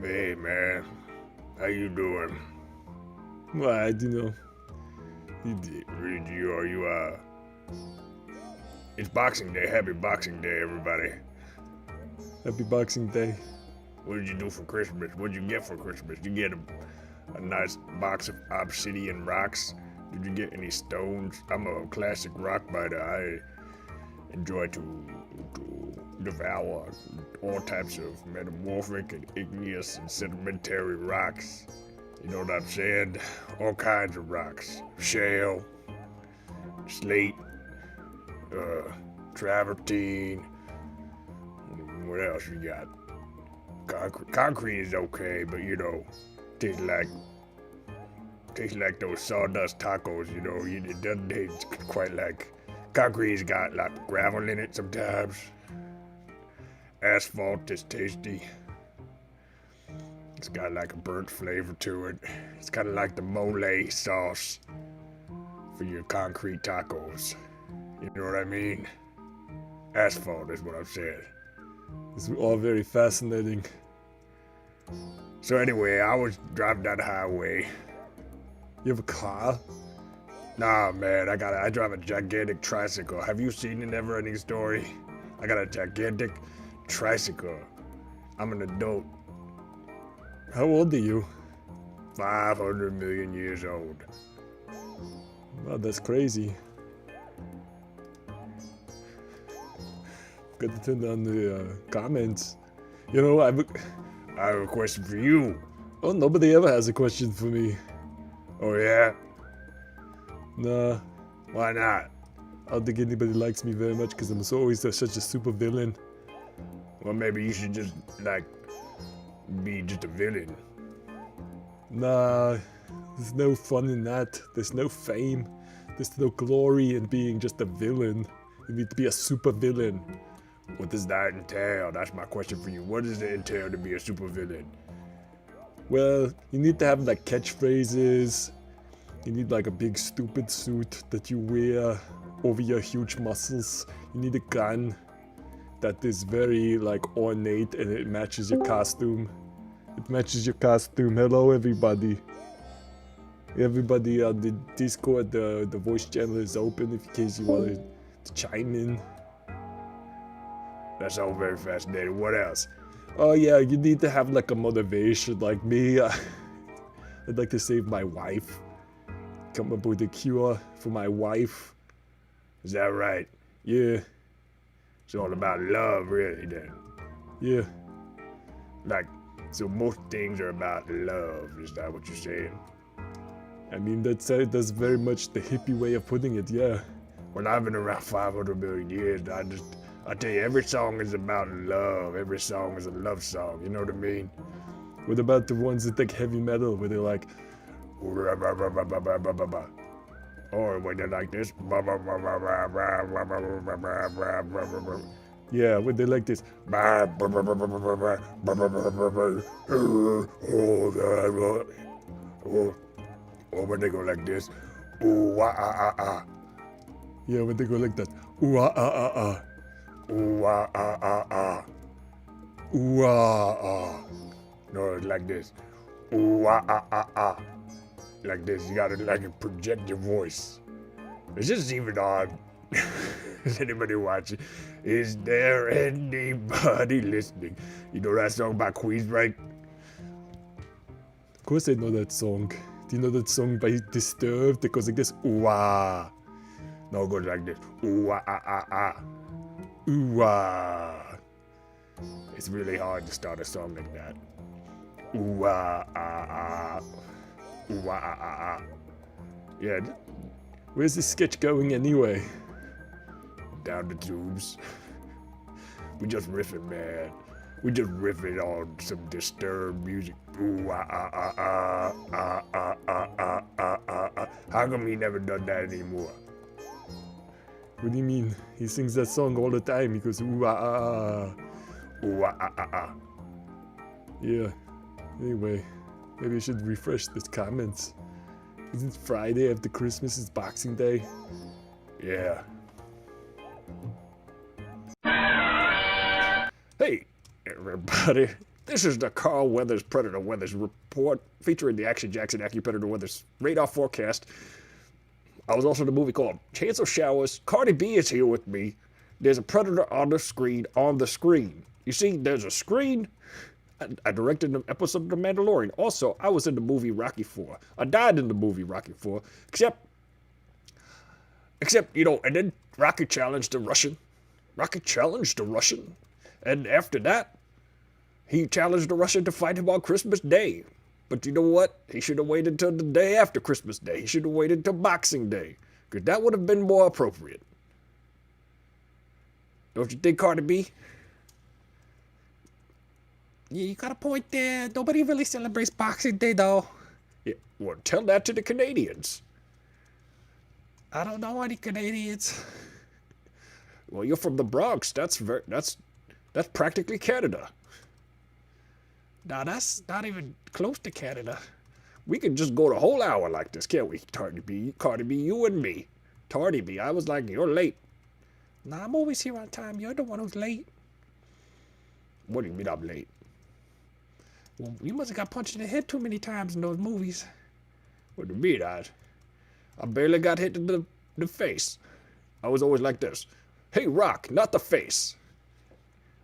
Hey man, how you doing? Well, It's Boxing Day. Happy Boxing Day, everybody. happy Boxing Day. What did you do for Christmas? What did you get for Christmas? Did you get a nice box of obsidian rocks? Did you get any stones? I'm a classic rock biter. I enjoy to devour all types of metamorphic and igneous and sedimentary rocks. You know what I'm saying? All kinds of rocks. Shale, slate, travertine. What else you got? Concrete is okay, but tastes like those sawdust tacos. It doesn't taste quite like concrete's got like gravel in it sometimes. Asphalt is tasty. It's got like a burnt flavor to it. It's kind of like the mole sauce for your concrete tacos. You know what I mean? Asphalt is what I'm saying. It's all very fascinating. So anyway, I was driving down the highway. You have a car? Nah, man, I drive a gigantic tricycle. Have you seen the Never-Ending Story? I got a gigantic tricycle. I'm an adult. How old are you? 500 million years old. Wow, that's crazy. Got to turn down the comments. I have a question for you. Oh, nobody ever has a question for me. Oh, yeah? Nah. Why not? I don't think anybody likes me very much because I'm always such a super villain. Well, maybe you should just, be just a villain. Nah, there's no fun in that. There's no fame. There's no glory in being just a villain. You need to be a super villain. What does that entail? That's my question for you. What does it entail to be a super villain? Well, you need to have catchphrases. You need a big stupid suit that you wear over your huge muscles. You need a gun that is very ornate and it matches your costume. It matches your costume. Hello everybody. Everybody on the Discord, the voice channel is open in case you want to chime in. That's all very fascinating. What else? Oh yeah, you need to have a motivation like me. I'd like to save my wife. Come up with a cure for my wife. Is that right? Yeah. It's all about love, really, then. Yeah. So most things are about love. Is that what you're saying? I mean, that's very much the hippie way of putting it, yeah. Well, I've been around 500 million years. I tell you, every song is about love. Every song is a love song. You know what I mean? What about the ones that heavy metal, where they're like, or when they're like this? Yeah, when they like this. Or when they go like this. Ooh, ah, ah, ah. Yeah, when they go like that. Ooh, ah, ah, ah, ah. Ooh, ah, ah, ah, ah. Ooh, ah, ah. No, it's like this. Ooh, ah, ah, ah, ah. Like this. You gotta project your voice. Is this even on? Is anybody watching? Is there anybody listening? You know that song by Queensryche? Of course I know that song. Do you know that song by Disturbed? It goes like this. Ooh, ah. No, it goes like this. Ooh, ah, ah, ah, ah. Ooh, ah. It's really hard to start a song like that. Ooh, ah, ah, ah. Ooh, ah, ah, ah, ah. Yeah. Where's this sketch going anyway? Down the tubes. We just riffing, man. We just riffing on some Disturbed music. Ooh, ah, ah, ah, ah, ah, ah, ah, ah, ah, ah, ah. How come he never done that anymore? What do you mean? He sings that song all the time. He goes, ooh, ah, ah, ah. Ooh, ah, ah, ah, ah. Yeah. Anyway, maybe I should refresh the comments. Isn't it Friday after Christmas? It's Boxing Day. Yeah. Hey, everybody. This is the Carl Weathers Predator Weathers Report, featuring the Action Jackson AccuPredator Weathers radar forecast. I was also in a movie called Chance of Showers. Cardi B is here with me. There's a predator on the screen, You see, there's a screen. I directed an episode of The Mandalorian. Also, I was in the movie Rocky 4. I died in the movie Rocky 4. Except, and then Rocky challenged the Russian. And after that, he challenged the Russian to fight him on Christmas Day. But you know what? He should have waited till the day after Christmas Day. He should have waited till Boxing Day. Because that would have been more appropriate. Don't you think, Cardi B? Yeah, you got a point there. Nobody really celebrates Boxing Day, though. Yeah, well, tell that to the Canadians. I don't know any Canadians. Well, you're from the Bronx. That's practically Canada. Nah, that's not even close to Canada. We could just go the whole hour like this, can't we? Cardi B, you and me. Tardy B, I was like, you're late. Nah, I'm always here on time. You're the one who's late. What do you mean I'm late? Well, you must have got punched in the head too many times in those movies. What do you mean, I barely got hit in the face. I was always like this. Hey, Rock, not the face.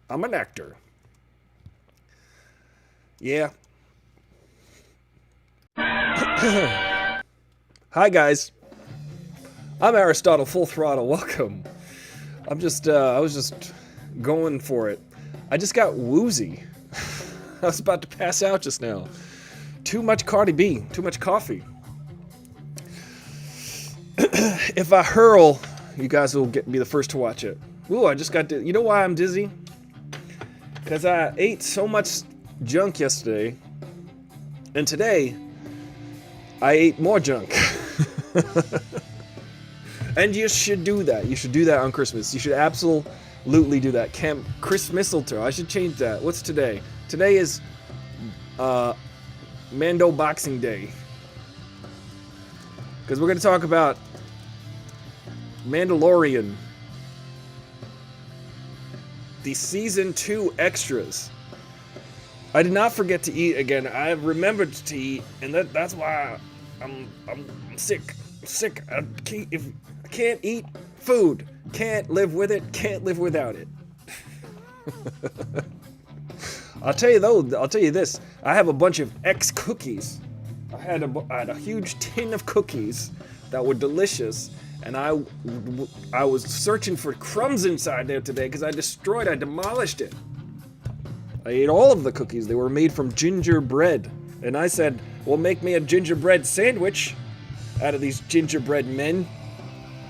I'm an actor. Yeah. Hi, guys. I'm Aristotle Full Throttle. Welcome. I was just going for it. I just got woozy. I was about to pass out just now. Too much Cardi B. Too much coffee. If I hurl, you guys will be the first to watch it. Ooh, I just got you know why I'm dizzy? Because I ate so much junk yesterday. And today, I ate more junk. And you should do that. You should do that on Christmas. You should absolutely do that. Chris Mistletoe. I should change that. What's today? Today is Mando Boxing Day. Because we're going to talk about Mandalorian. The Season 2 extras. I did not forget to eat again. I remembered to eat, and that's why I'm sick. I'm sick. I can't eat food. Can't live with it. Can't live without it. I'll tell you this. I have a bunch of X cookies. I had a huge tin of cookies that were delicious, and I was searching for crumbs inside there today because I demolished it. I ate all of the cookies. They were made from gingerbread. And I said, well, make me a gingerbread sandwich out of these gingerbread men.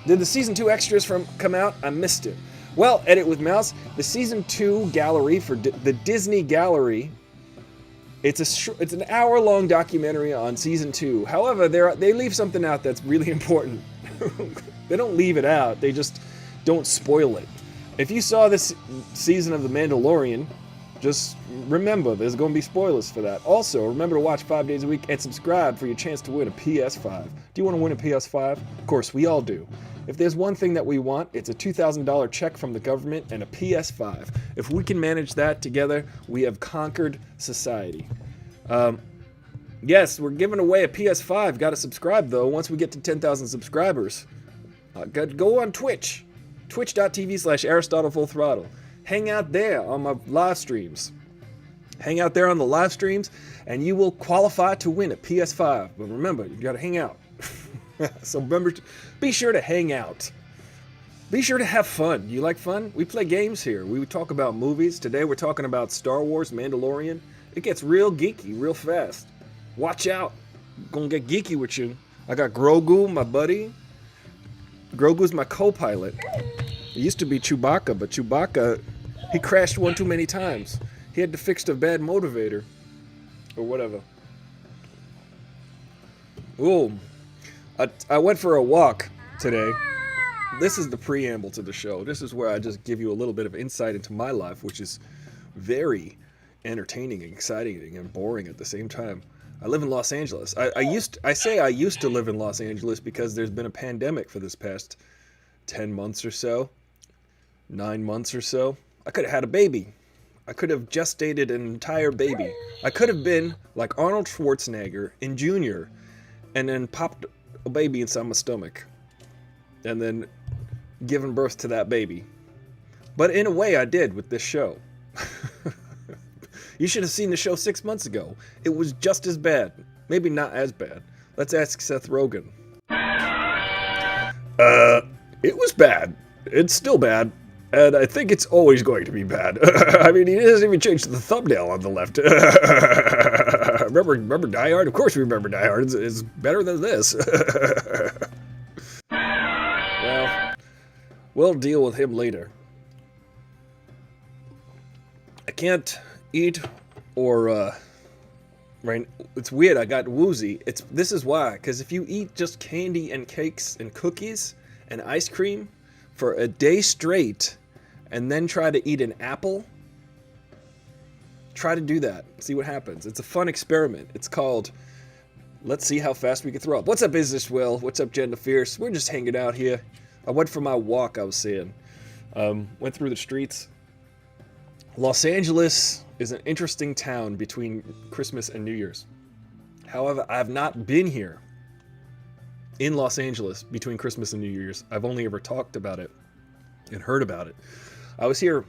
Did the Season 2 extras come out? I missed it. Well, Edit with Mouse, the Season 2 gallery for the Disney Gallery, it's an hour-long documentary on Season 2. However, they leave something out that's really important. They don't leave it out. They just don't spoil it. If you saw this season of The Mandalorian, just remember, there's going to be spoilers for that. Also, remember to watch 5 days a week and subscribe for your chance to win a PS5. Do you want to win a PS5? Of course, we all do. If there's one thing that we want, it's a $2,000 check from the government and a PS5. If we can manage that together, we have conquered society. Yes, we're giving away a PS5. Got to subscribe, though, once we get to 10,000 subscribers. Go on Twitch. Twitch.tv/AristotleFullThrottle. Hang out there on my live streams. Hang out there on the live streams, and you will qualify to win a PS5. But remember, you got to hang out. So remember, be sure to hang out. Be sure to have fun. You like fun? We play games here. We talk about movies. Today we're talking about Star Wars, Mandalorian. It gets real geeky real fast. Watch out. I'm gonna get geeky with you. I got Grogu, my buddy. Grogu's my co-pilot. It used to be Chewbacca, but Chewbacca, he crashed one too many times. He had to fix the bad motivator. Or whatever. Ooh. I went for a walk today. This is the preamble to the show. This is where I just give you a little bit of insight into my life, which is very entertaining and exciting and boring at the same time. I live in Los Angeles. I used to live in Los Angeles because there's been a pandemic for this past 10 months or so. 9 months or so. I could have had a baby. I could have gestated an entire baby. I could have been like Arnold Schwarzenegger in Junior and then popped a baby inside my stomach and then given birth to that baby. But in a way I did with this show. You should have seen the show 6 months ago. It was just as bad. Maybe not as bad. Let's ask Seth Rogen. It was bad. It's still bad. And I think it's always going to be bad. I mean, he doesn't even change the thumbnail on the left. remember Die Hard? Of course we remember Die Hard. It's better than this. Well, we'll deal with him later. I can't eat or, right, it's weird, I got woozy. This is why, because if you eat just candy and cakes and cookies and ice cream for a day straight, and then try to eat an apple, try to do that. See what happens. It's a fun experiment. It's called, let's see how fast we can throw up. What's up, Business Will? What's up, Jen the Fierce? We're just hanging out here. I went for my walk, I was saying. Went through the streets. Los Angeles is an interesting town between Christmas and New Year's. However, I have not been here in Los Angeles between Christmas and New Year's. I've only ever talked about it and heard about it. I was here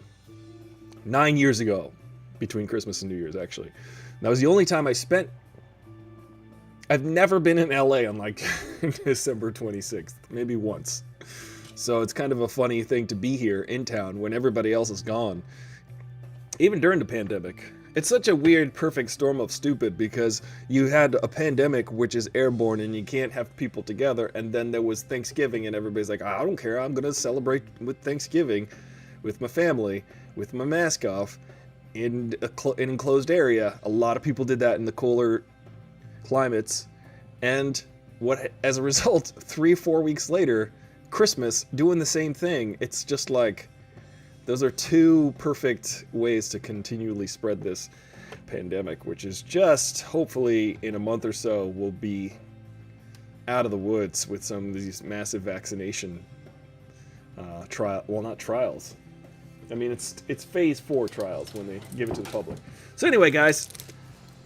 9 years ago between Christmas and New Year's, actually. That was the only time I spent. I've never been in LA on like December 26th, maybe once. So it's kind of a funny thing to be here in town when everybody else is gone. Even during the pandemic. It's such a weird, perfect storm of stupid because you had a pandemic which is airborne and you can't have people together, and then there was Thanksgiving and everybody's like, I don't care, I'm gonna celebrate with Thanksgiving with my family, with my mask off, in an enclosed area. A lot of people did that in the cooler climates, and as a result, 3-4 weeks later, Christmas, doing the same thing. It's just like, those are two perfect ways to continually spread this pandemic, which is just, hopefully, in a month or so, we'll be out of the woods with some of these massive vaccination not trials. I mean, it's phase 4 trials when they give it to the public. So anyway, guys,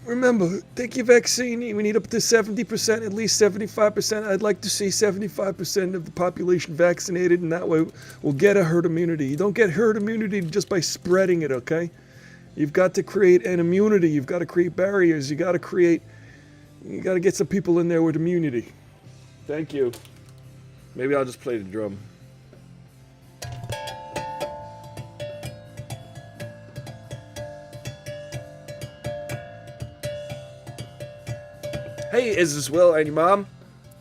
remember, take your vaccine. We need up to 70%, at least 75%. I'd like to see 75% of the population vaccinated, and that way we'll get a herd immunity. You don't get herd immunity just by spreading it, okay? You've got to create an immunity. You've got to create barriers. You got to get some people in there with immunity. Thank you. Maybe I'll just play the drum. Hey, is this Will and your mom?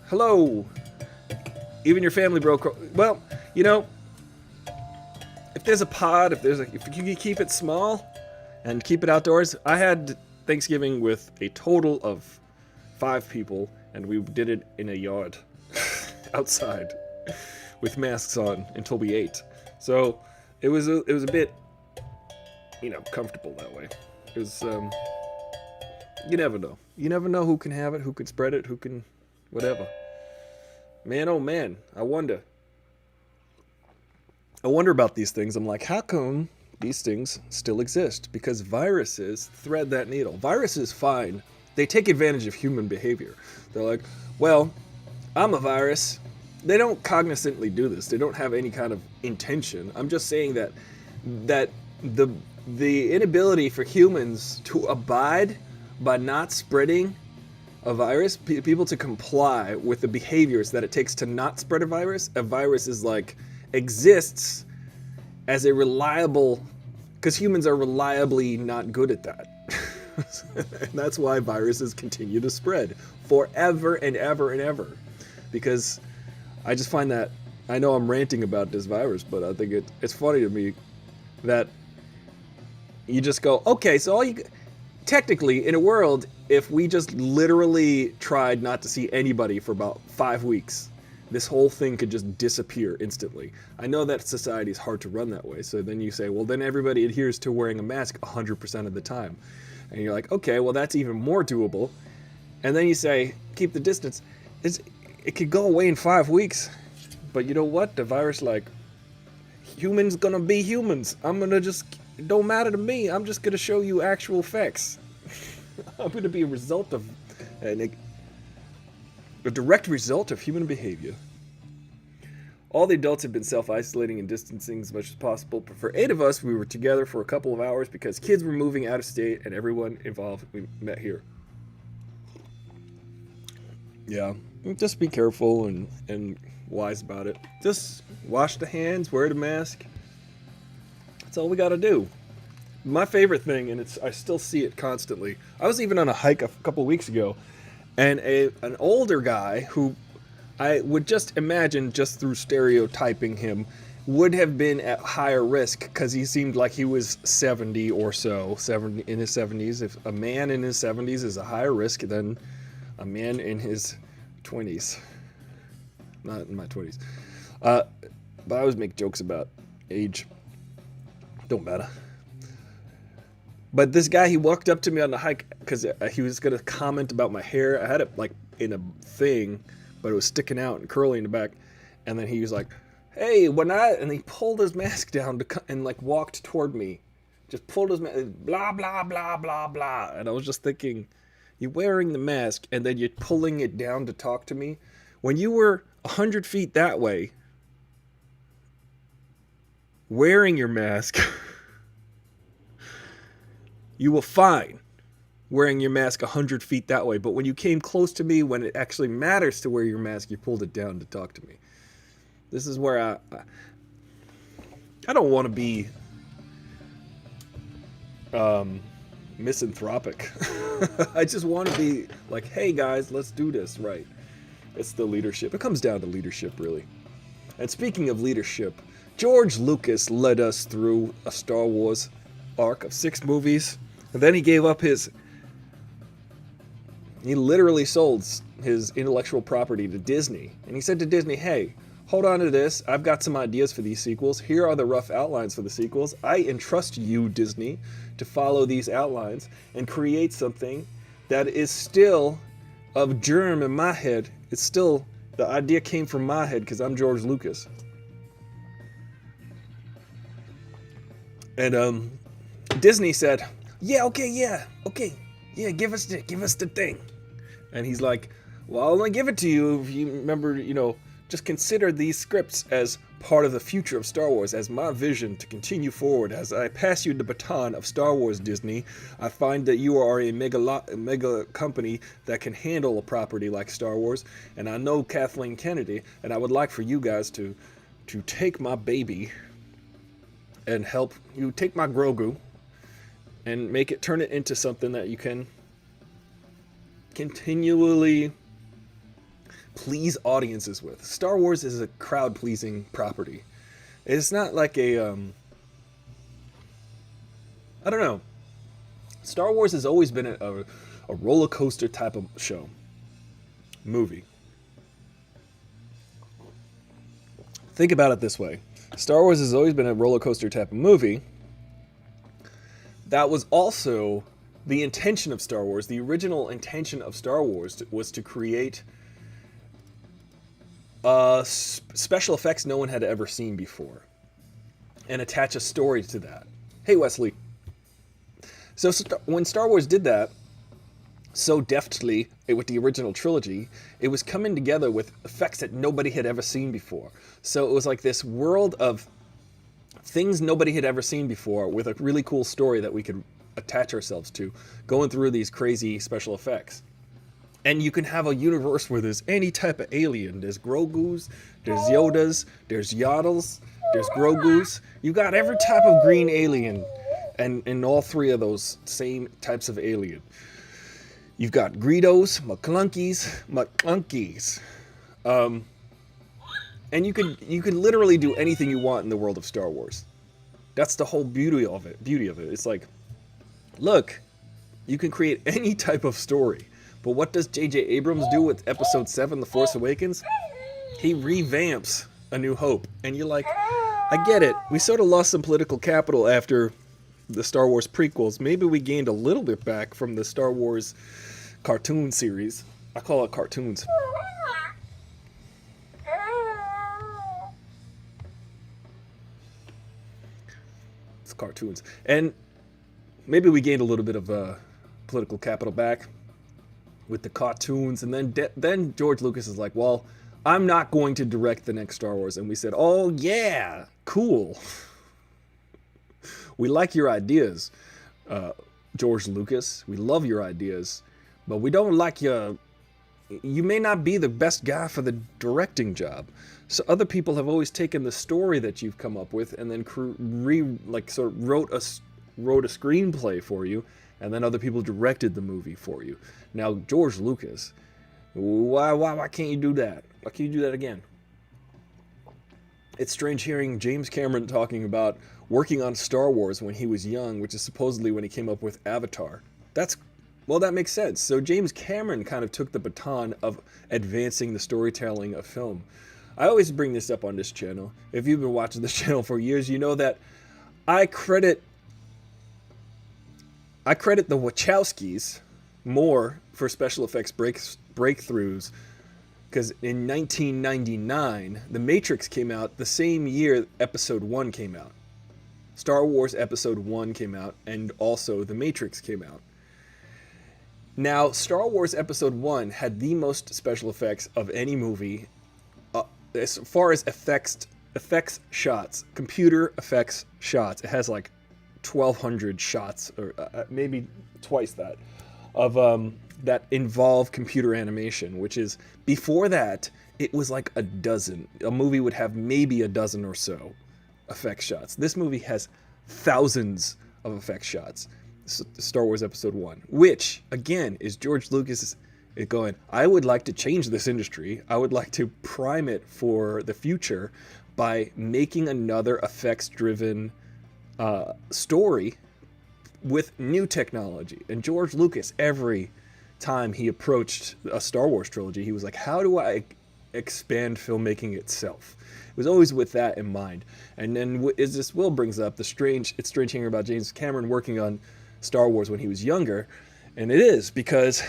Hello. Even your family broke. Well, you know, if there's a pod, if you can keep it small and keep it outdoors. I had Thanksgiving with a total of 5 people, and we did it in a yard outside with masks on until we ate. So it was a bit, comfortable that way. It was you never know. You never know who can have it, who can spread it, who can whatever. Man, oh man, I wonder about these things. I'm like, how come these things still exist? Because viruses thread that needle. Viruses find, they take advantage of human behavior. They're like, well, I'm a virus. They don't cognizantly do this. They don't have any kind of intention. I'm just saying that the inability for humans to abide by not spreading a virus, people to comply with the behaviors that it takes to not spread a virus is like, exists as a reliable, because humans are reliably not good at that. And that's why viruses continue to spread forever and ever and ever. Because I just find that, I know I'm ranting about this virus, but I think it's funny to me that you just go, okay, so technically, in a world, if we just literally tried not to see anybody for about 5 weeks, this whole thing could just disappear instantly. I know that society is hard to run that way, so then you say, well, then everybody adheres to wearing a mask 100% of the time. And you're like, okay, well, that's even more doable. And then you say, keep the distance. It could go away in 5 weeks. But you know what? The virus, like, humans gonna be humans. I'm gonna just it don't matter to me. I'm just gonna show you actual facts. I'm gonna be a result of a direct result of human behavior. All the adults have been self-isolating and distancing as much as possible, but for 8 of us, we were together for a couple of hours because kids were moving out of state and everyone involved we met here. Yeah, just be careful and wise about it. Just wash the hands, wear the mask. That's all we gotta do. My favorite thing, and I still see it constantly. I was even on a hike a couple of weeks ago, and an older guy who I would just imagine, just through stereotyping him, would have been at higher risk because he seemed like he was 70 or so, 70 in his 70s. If a man in his 70s is a higher risk than a man in his 20s, not in my 20s. But I always make jokes about age. Don't matter. But this guy, he walked up to me on the hike because he was gonna comment about my hair. I had it like in a thing, but it was sticking out and curly in the back. And then he was like, "Hey, and he pulled his mask down and like walked toward me, just pulled his mask, blah blah blah blah blah." And I was just thinking, you're wearing the mask and then you're pulling it down to talk to me. When you were 100 feet that way, wearing your mask, you were fine wearing your mask 100 feet that way. But when you came close to me, when it actually matters to wear your mask, you pulled it down to talk to me. This is where I don't want to be misanthropic. I just want to be like, hey guys, let's do this right. It's the leadership. It comes down to leadership, really. And speaking of leadership, George Lucas led us through a Star Wars arc of 6 movies, and then he gave up he literally sold his intellectual property to Disney. And he said to Disney, hey, hold on to this. I've got some ideas for these sequels. Here are the rough outlines for the sequels. I entrust you, Disney, to follow these outlines and create something that is still of germ in my head. It's still, the idea came from my head because I'm George Lucas. And Disney said, yeah, give us the thing. And he's like, well, I'll only give it to you if you remember, just consider these scripts as part of the future of Star Wars, as my vision to continue forward. As I pass you the baton of Star Wars, Disney, I find that you are a mega company that can handle a property like Star Wars, and I know Kathleen Kennedy, and I would like for you guys to take my baby and help you take my Grogu and turn it into something that you can continually please audiences with. Star Wars is a crowd-pleasing property. It's not like I don't know. Star Wars has always been a roller coaster type of movie. Think about it this way. Star Wars has always been a roller coaster type of movie. That was also the intention of Star Wars. The original intention of Star Wars was to create special effects no one had ever seen before and attach a story to that. Hey, Wesley. So when Star Wars did that so deftly with the original trilogy, it was coming together with effects that nobody had ever seen before. So it was like this world of things nobody had ever seen before with a really cool story that we could attach ourselves to, going through these crazy special effects. And you can have a universe where there's any type of alien. There's Grogus, there's Yodas, there's Yaddles, there's Grogus. You got every type of green alien, and in all 3 of those same types of alien. You've got Greedos, McClunkies. And you can literally do anything you want in the world of Star Wars. That's the whole beauty of it. It's like, look, you can create any type of story. But what does J.J. Abrams do with Episode 7, The Force Awakens? He revamps A New Hope. And you're like, I get it. We sort of lost some political capital after the Star Wars prequels. Maybe we gained a little bit back from the Star Wars cartoon series. I call it cartoons. cartoons. And maybe we gained a little bit of political capital back with the cartoons, and then George Lucas is like, well, I'm not going to direct the next Star Wars. And we said, oh yeah, cool. We like your ideas, George Lucas. We love your ideas, but we don't like you may not be the best guy for the directing job. So other people have always taken the story that you've come up with and then wrote a screenplay for you, and then other people directed the movie for you. Now, George Lucas, why can't you do that? Why can't you do that again? It's strange hearing James Cameron talking about working on Star Wars when he was young, which is supposedly when he came up with Avatar. That makes sense. So James Cameron kind of took the baton of advancing the storytelling of film. I always bring this up on this channel. If you've been watching this channel for years, you know that I credit the Wachowskis more for special effects breakthroughs, because in 1999, The Matrix came out the same year Episode 1 came out. Star Wars Episode 1 came out, and also The Matrix came out. Now, Star Wars Episode 1 had the most special effects of any movie as far as effects shots, computer effects shots. It has like 1,200 shots, or maybe twice that, of that involve computer animation, which is, before that, it was like a dozen. A movie would have maybe a dozen or so effects shots. This movie has thousands of effects shots. Star Wars Episode 1, which, again, is George Lucas going, I would like to change this industry. I would like to prime it for the future by making another effects-driven story with new technology. And George Lucas, every time he approached a Star Wars trilogy, he was like, how do I expand filmmaking itself? It was always with that in mind. And then, as this Will brings up, it's strange hearing about James Cameron working on Star Wars when he was younger. And it is because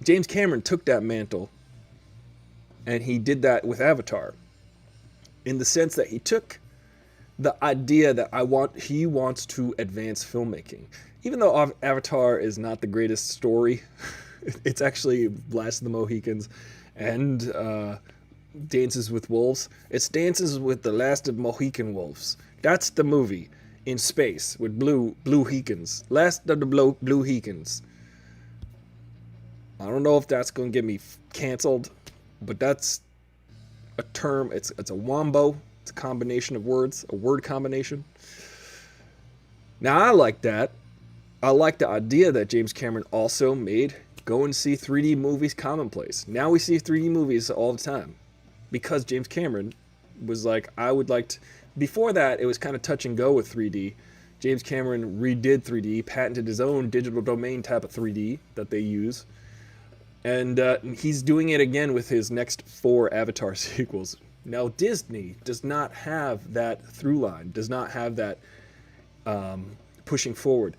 James Cameron took that mantle and he did that with Avatar, in the sense that he took the idea that he wants to advance filmmaking. Even though Avatar is not the greatest story, it's actually Last of the Mohicans and Dances with Wolves. It's Dances with the Last of Mohican Wolves. That's the movie in space with blue Hicans. Last of the blue Hicans. I don't know if that's going to get me canceled, but that's a term. It's a wombo. It's a combination of words, a word combination. Now, I like that. I like the idea that James Cameron also made go and see 3D movies commonplace. Now we see 3D movies all the time because James Cameron was like, I would like to. Before that, it was kind of touch and go with 3D. James Cameron redid 3D, patented his own digital domain type of 3D that they use. And he's doing it again with his next 4 Avatar sequels. Now, Disney does not have that through line, does not have that pushing forward,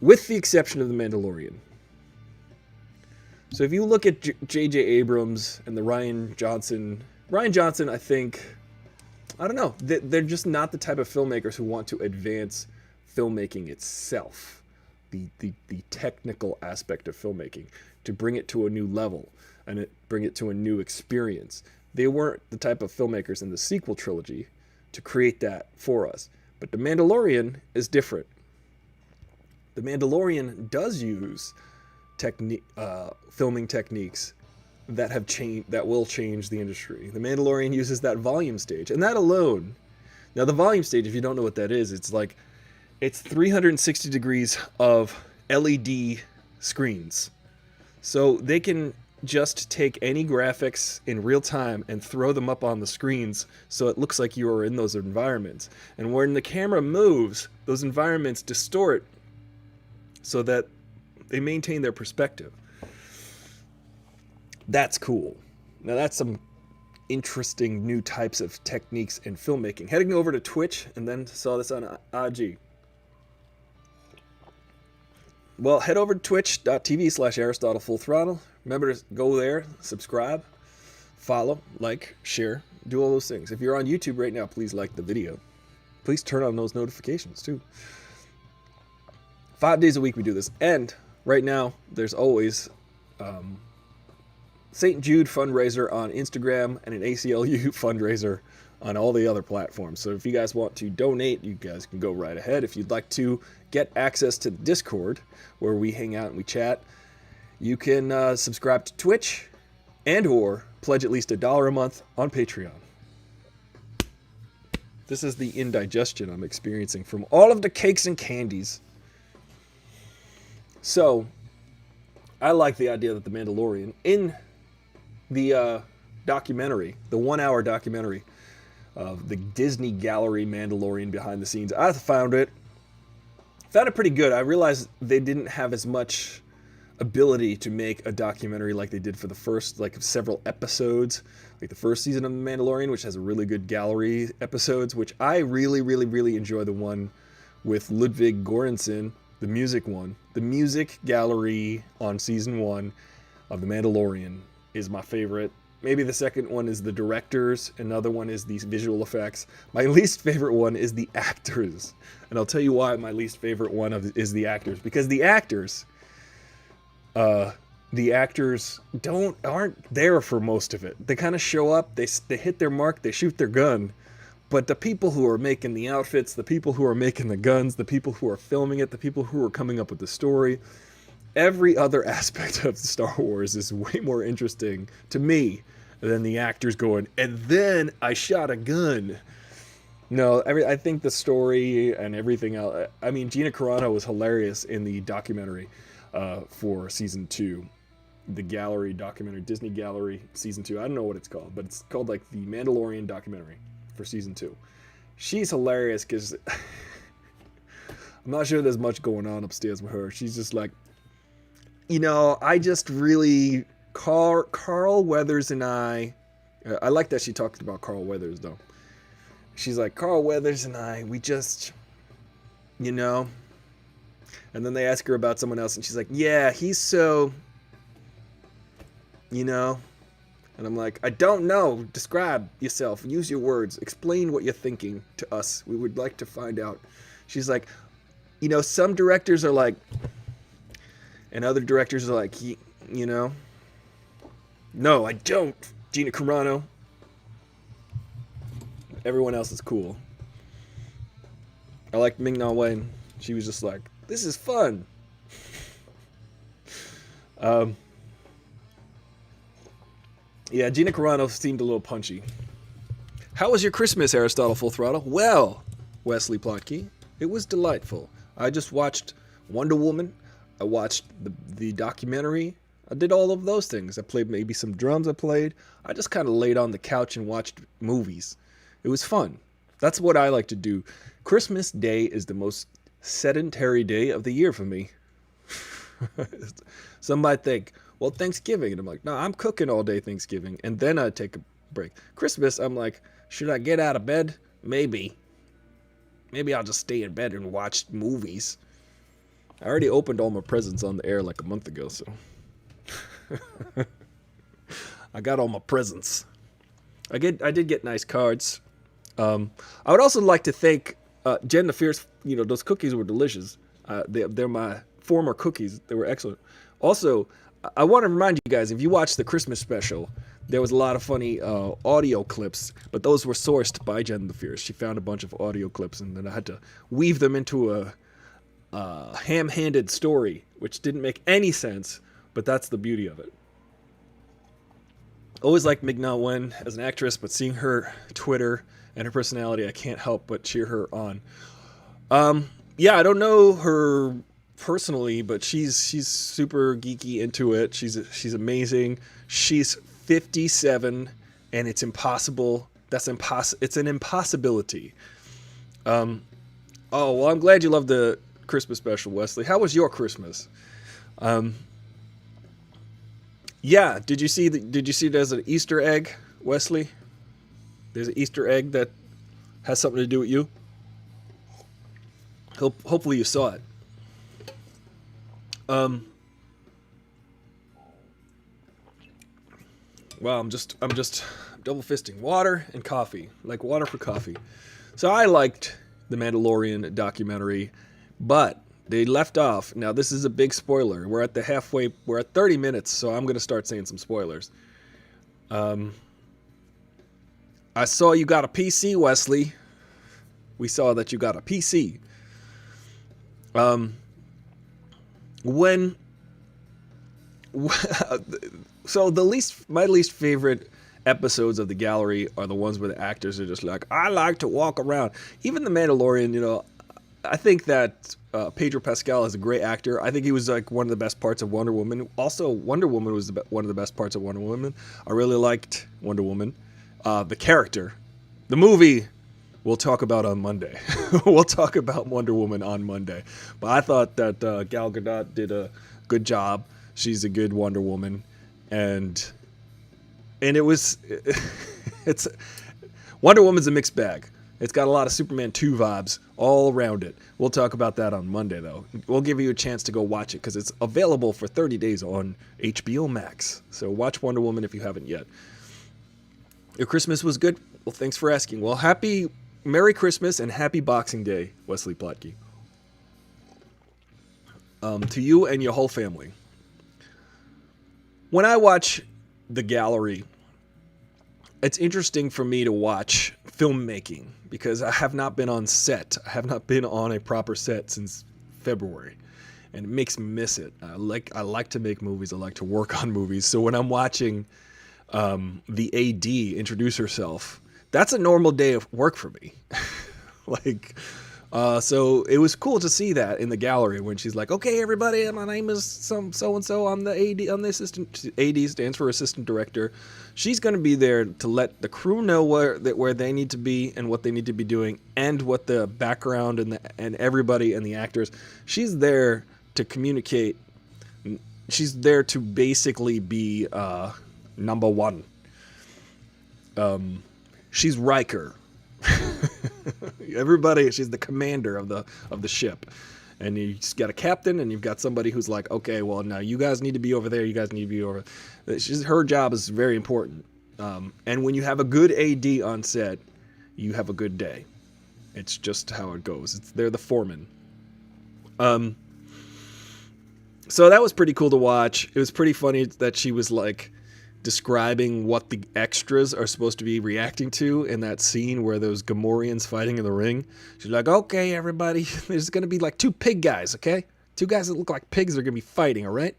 with the exception of The Mandalorian. So if you look at J.J. Abrams and the Rian Johnson, I think, I don't know, they're just not the type of filmmakers who want to advance filmmaking itself, the technical aspect of filmmaking, to bring it to a new level and bring it to a new experience. They weren't the type of filmmakers in the sequel trilogy to create that for us. But The Mandalorian is different. The Mandalorian does use filming techniques that have changed, that will change the industry. The Mandalorian uses that volume stage, and that alone. Now, the volume stage, if you don't know what that is, it's 360 degrees of LED screens. So they can just take any graphics in real time and throw them up on the screens so it looks like you are in those environments. And when the camera moves, those environments distort so that they maintain their perspective. That's cool. Now that's some interesting new types of techniques in filmmaking. Heading over to Twitch and then saw this on IG. Well, head over to twitch.tv/Aristotle Full Throttle. Remember to go there, subscribe, follow, like, share, do all those things. If you're on YouTube right now, please like the video. please turn on those notifications too. 5 days a week we do this. And right now, there's always St. Jude fundraiser on Instagram and an ACLU fundraiser on all the other platforms. So if you guys want to donate, you guys can go right ahead. If you'd like to get access to the Discord, where we hang out and we chat, you can subscribe to Twitch and or pledge at least $1 a month on Patreon. This is the indigestion I'm experiencing from all of the cakes and candies. So, I like the idea that the Mandalorian, in the documentary, the 1-hour documentary of the Disney Gallery Mandalorian behind the scenes, I found it pretty good. I realized they didn't have as much ability to make a documentary like they did for the first, like, several episodes, like the first season of The Mandalorian, which has a really good gallery episodes, which I really, really, really enjoy. The one with Ludwig Göransson, the music one. The music gallery on season 1 of The Mandalorian is my favorite. Maybe the second one is the directors. Another one is the visual effects. My least favorite one is the actors. And I'll tell you why my least favorite one is the actors. Because the actors aren't there for most of it. They kind of show up, they hit their mark, they shoot their gun. But the people who are making the outfits, the people who are making the guns, the people who are filming it, the people who are coming up with the story, every other aspect of Star Wars is way more interesting to me than the actors going, and then I shot a gun. No, I think the story and everything else. I mean, Gina Carano was hilarious in the documentary for season 2. The gallery documentary, Disney Gallery season 2. I don't know what it's called, but it's called like the Mandalorian documentary for season 2. She's hilarious because I'm not sure there's much going on upstairs with her. She's just like, I just really, Carl Weathers and I like that she talked about Carl Weathers though. She's like, Carl Weathers and I, we just, and then they ask her about someone else and she's like, yeah, he's so, and I'm like, I don't know. Describe yourself. Use your words. Explain what you're thinking to us. We would like to find out. She's like, some directors are like, and other directors are like, no, I don't. Gina Carano. Everyone else is cool. I like Ming-Na Wen. She was just like, this is fun. Yeah, Gina Carano seemed a little punchy. How was your Christmas, Aristotle Full Throttle? Well, Wesley Plotke, it was delightful. I just watched Wonder Woman. I watched the documentary. I did all of those things. I played maybe some drums I played. I just kind of laid on the couch and watched movies. It was fun. That's what I like to do. Christmas Day is the most sedentary day of the year for me. Some might think, well, Thanksgiving. And I'm like, no, I'm cooking all day Thanksgiving. And then I take a break. Christmas, I'm like, should I get out of bed? Maybe. Maybe I'll just stay in bed and watch movies. I already opened all my presents on the air like a month ago, so. I got all my presents. I did get nice cards. I would also like to thank Jen the Fierce. Those cookies were delicious. They're my former cookies. They were excellent. Also, I want to remind you guys, if you watched the Christmas special, there was a lot of funny audio clips, but those were sourced by Jen the Fierce. She found a bunch of audio clips, and then I had to weave them into a ham-handed story, which didn't make any sense, but that's the beauty of it. Always liked Ming-Na Wen as an actress, but seeing her Twitter and her personality, I can't help but cheer her on. Yeah, I don't know her personally, but she's super geeky into it. She's amazing. She's 57, and it's impossible. It's an impossibility. Oh well, I'm glad you loved the Christmas special, Wesley. How was your Christmas? Yeah, did you see there's an Easter egg, Wesley? There's an Easter egg that has something to do with you. Hopefully you saw it. Well, I'm double fisting water and coffee, like water for coffee. So I liked the Mandalorian documentary, but they left off. Now, this is a big spoiler. We're at 30 minutes, so I'm going to start saying some spoilers. I saw you got a PC, Wesley. We saw that you got a PC. So my least favorite episodes of the gallery are the ones where the actors are just like, I like to walk around. Even the Mandalorian, I think that Pedro Pascal is a great actor. I think he was like one of the best parts of Wonder Woman. Also, Wonder Woman was one of the best parts of Wonder Woman. I really liked Wonder Woman. The character. The movie, we'll talk about on Monday. We'll talk about Wonder Woman on Monday. But I thought that Gal Gadot did a good job. She's a good Wonder Woman. And it's Wonder Woman's a mixed bag. It's got a lot of Superman 2 vibes all around it. We'll talk about that on Monday, though. We'll give you a chance to go watch it because it's available for 30 days on HBO Max. So watch Wonder Woman if you haven't yet. Your Christmas was good? Well, thanks for asking. Well, Merry Christmas and Happy Boxing Day, Wesley Plotke. To you and your whole family. When I watch the gallery, it's interesting for me to watch filmmaking because I have not been on set. I have not been on a proper set since February, and it makes me miss it. I like to make movies. I like to work on movies. So when I'm watching the AD introduce herself, that's a normal day of work for me. So it was cool to see that in the gallery when she's like, okay, everybody, my name is so-and-so. I'm the AD. I'm the assistant. AD stands for assistant director. She's going to be there to let the crew know where they need to be and what they need to be doing and what the background and everybody and the actors. She's there to communicate. She's there to basically be number one. She's Riker. Everybody, she's the commander of the ship, and you just got a captain, and you've got somebody who's like, okay, well, now you guys need to be over there. You guys need to be over. Her job is very important, and when you have a good AD on set, you have a good day. It's just how it goes. They're the foreman. So that was pretty cool to watch. It was pretty funny that she was like describing what the extras are supposed to be reacting to in that scene where those Gamorreans fighting in the ring. She's like, okay, everybody, there's going to be like 2 pig guys, okay? 2 guys that look like pigs are going to be fighting, all right?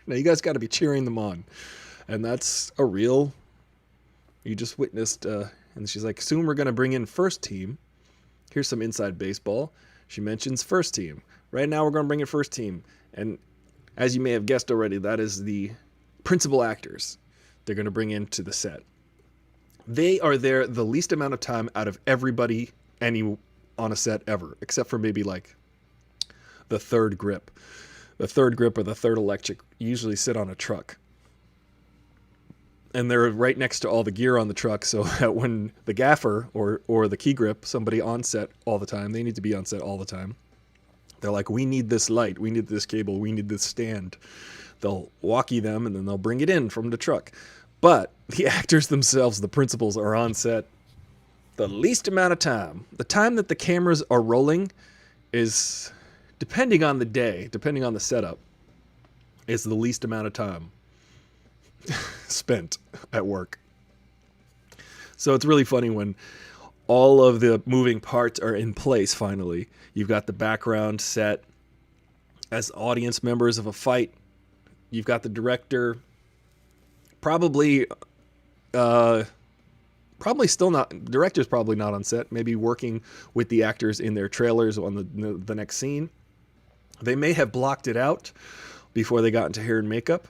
Now, you guys got to be cheering them on. And that's a real... You just witnessed... and she's like, soon we're going to bring in first team. Here's some inside baseball. She mentions first team. Right now, we're going to bring in first team. And as you may have guessed already, that is the principal actors they're going to bring into the set. They are there the least amount of time out of everybody on a set ever, except for maybe like the third grip. The third grip or the third electric usually sit on a truck. And they're right next to all the gear on the truck, so that when the gaffer or the key grip, somebody on set all the time, they need to be on set all the time. They're like, we need this light, we need this cable, we need this stand. They'll walkie them, and then they'll bring it in from the truck. But the actors themselves, the principals, are on set the least amount of time. The time that the cameras are rolling is, depending on the day, depending on the setup, is the least amount of time spent at work. So it's really funny when all of the moving parts are in place finally. You've got the background set as audience members of a fight. You've got the director, probably still not, director's probably not on set, maybe working with the actors in their trailers on the next scene. They may have blocked it out before they got into hair and makeup,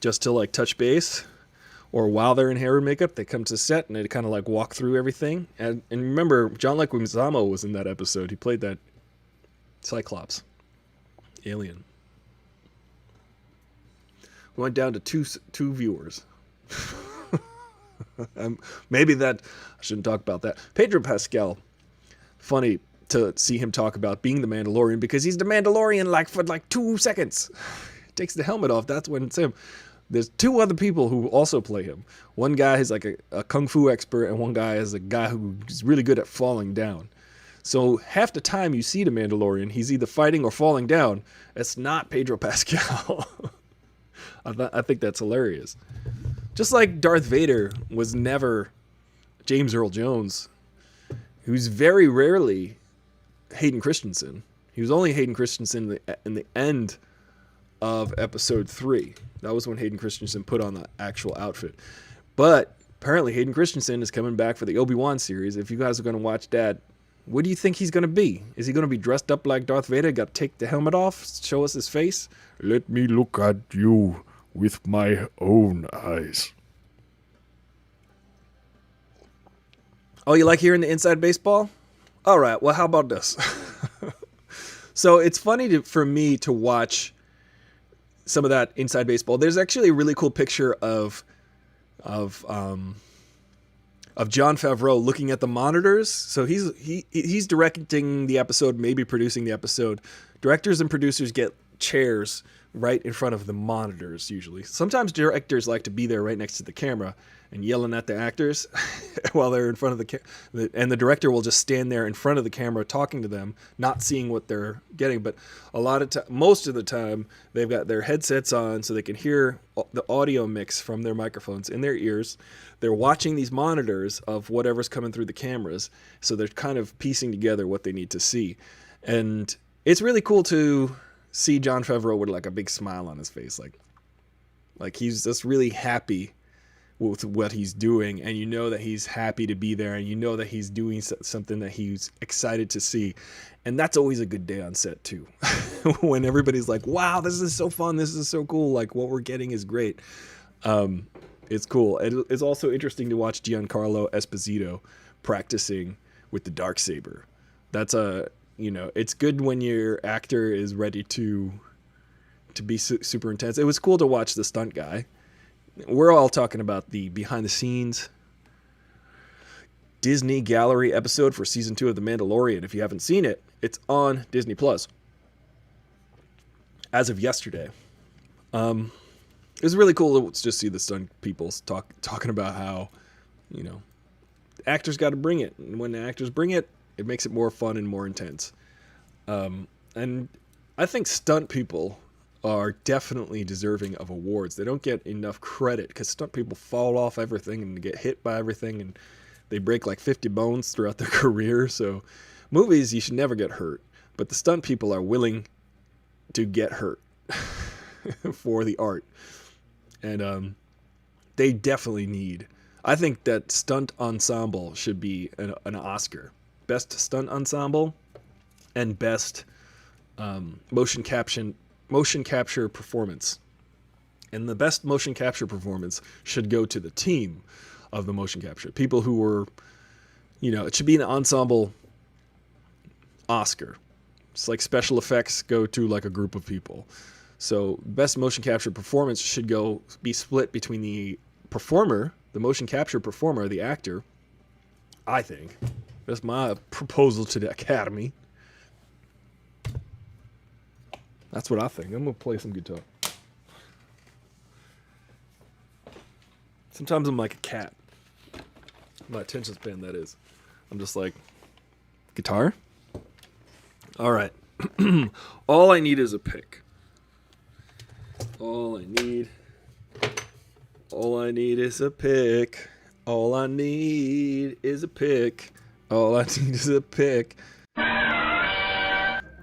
just to like touch base, or while they're in hair and makeup, they come to set and they kind of like walk through everything. And remember, John Leguizamo was in that episode. He played that Cyclops alien. Went down to two viewers. Maybe that I shouldn't talk about that. Pedro Pascal, funny to see him talk about being the Mandalorian because he's the Mandalorian for 2 seconds. Takes the helmet off. That's when it's him. There's 2 other people who also play him. One guy is like a kung fu expert, and one guy is a guy who's really good at falling down. So half the time you see the Mandalorian, he's either fighting or falling down. It's not Pedro Pascal. I think that's hilarious. Just like Darth Vader was never James Earl Jones, he was very rarely Hayden Christensen. He was only Hayden Christensen in the end of episode 3. That was when Hayden Christensen put on the actual outfit. But apparently Hayden Christensen is coming back for the Obi-Wan series. If you guys are going to watch that, what do you think he's going to be? Is he going to be dressed up like Darth Vader? Got to take the helmet off, show us his face? Let me look at you with my own eyes. Oh, you like hearing the inside baseball? All right, well, how about this? So it's funny for me to watch some of that inside baseball. There's actually a really cool picture of Jon Favreau looking at the monitors. So he's directing the episode, maybe producing the episode. Directors and producers get chairs right in front of the monitors usually. Sometimes directors like to be there right next to the camera and yelling at the actors while they're in front of the camera. And the director will just stand there in front of the camera talking to them, not seeing what they're getting. But most of the time, they've got their headsets on so they can hear the audio mix from their microphones in their ears. They're watching these monitors of whatever's coming through the cameras, so they're kind of piecing together what they need to see. And it's really cool to see Jon Favreau with like a big smile on his face, like he's just really happy with what he's doing, and you know that he's happy to be there, and you know that he's doing something that he's excited to see. And that's always a good day on set too. When everybody's like, wow, this is so fun, this is so cool, like what we're getting is great. It's cool. It's also interesting to watch Giancarlo Esposito practicing with the Darksaber. That's it's good when your actor is ready to be super intense. It was cool to watch the stunt guy. We're all talking about the behind the scenes Disney Gallery episode for season 2 of The Mandalorian. If you haven't seen it, it's on Disney Plus as of yesterday. It was really cool to just see the stunt people talking about how, actors got to bring it. And when the actors bring it, it makes it more fun and more intense. And I think stunt people are definitely deserving of awards. They don't get enough credit because stunt people fall off everything and get hit by everything, and they break like 50 bones throughout their career. So movies, you should never get hurt, but the stunt people are willing to get hurt for the art. And they definitely need, I think that stunt ensemble should be an Oscar. Best stunt ensemble and best motion capture performance. And the best motion capture performance should go to the team of the motion capture. People who were, it should be an ensemble Oscar. It's like special effects go to like a group of people. So best motion capture performance should be split between the performer, the motion capture performer, the actor, I think. That's my proposal to the Academy. That's what I think. I'm going to play some guitar. Sometimes I'm like a cat. My attention span, that is. I'm just like, guitar? All right. All I need is a pick. All I need is a pick. All I need is a pick. All I need is a pick.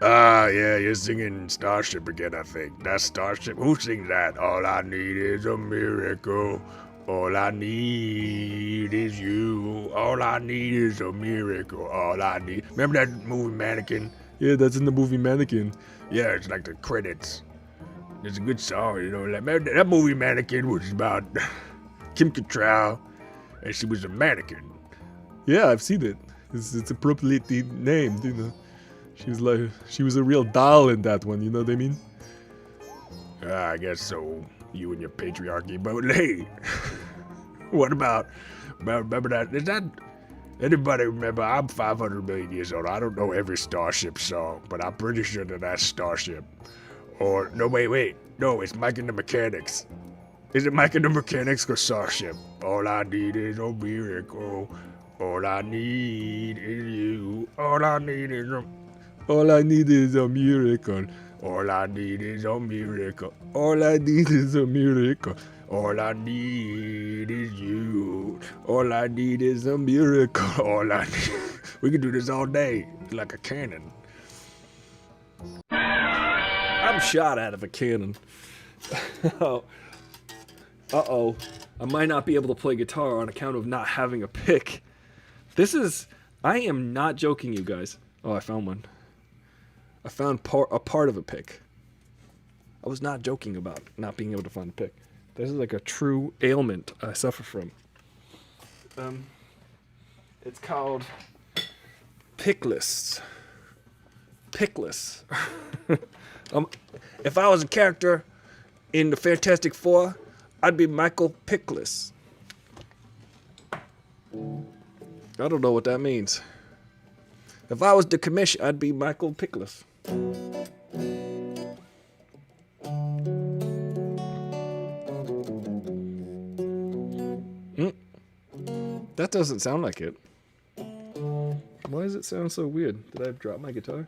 Ah, yeah, you're singing Starship again, I think. That's Starship. Who sings that? All I need is a miracle. All I need is you. All I need is a miracle. All I need. Remember that movie Mannequin? Yeah, that's in the movie Mannequin. Yeah, it's like the credits. It's a good song, Like, that movie Mannequin was about Kim Cattrall, and she was a mannequin. Yeah, I've seen it. It's appropriately named, She was a real doll in that one, you know what I mean? I guess so. You and your patriarchy. But hey, what about remember that? Is that anybody remember? I'm 500 million years old. I don't know every Starship song, but I'm pretty sure that's Starship. Or no, wait. No, it's Mike and the Mechanics. Is it Mike and the Mechanics or Starship? All I need is a miracle. All I need is you. All I need is a All I need is a miracle. All I need is a miracle. All I need is a miracle. All I need is you. All I need is a miracle. All I need. We can do this all day, like a cannon. I'm shot out of a cannon. Uh-oh. I might not be able to play guitar on account of not having a pick. I am not joking, you guys. Oh, I found one. I found a part of a pick. I was not joking about not being able to find a pick. This is like a true ailment I suffer from. It's called pickless. Pickless. If I was a character in the Fantastic Four, I'd be Michael Pickless. I don't know what that means. If I was the Commission, I'd be Michael Pickless. That doesn't sound like it. Why does it sound so weird? Did I drop my guitar?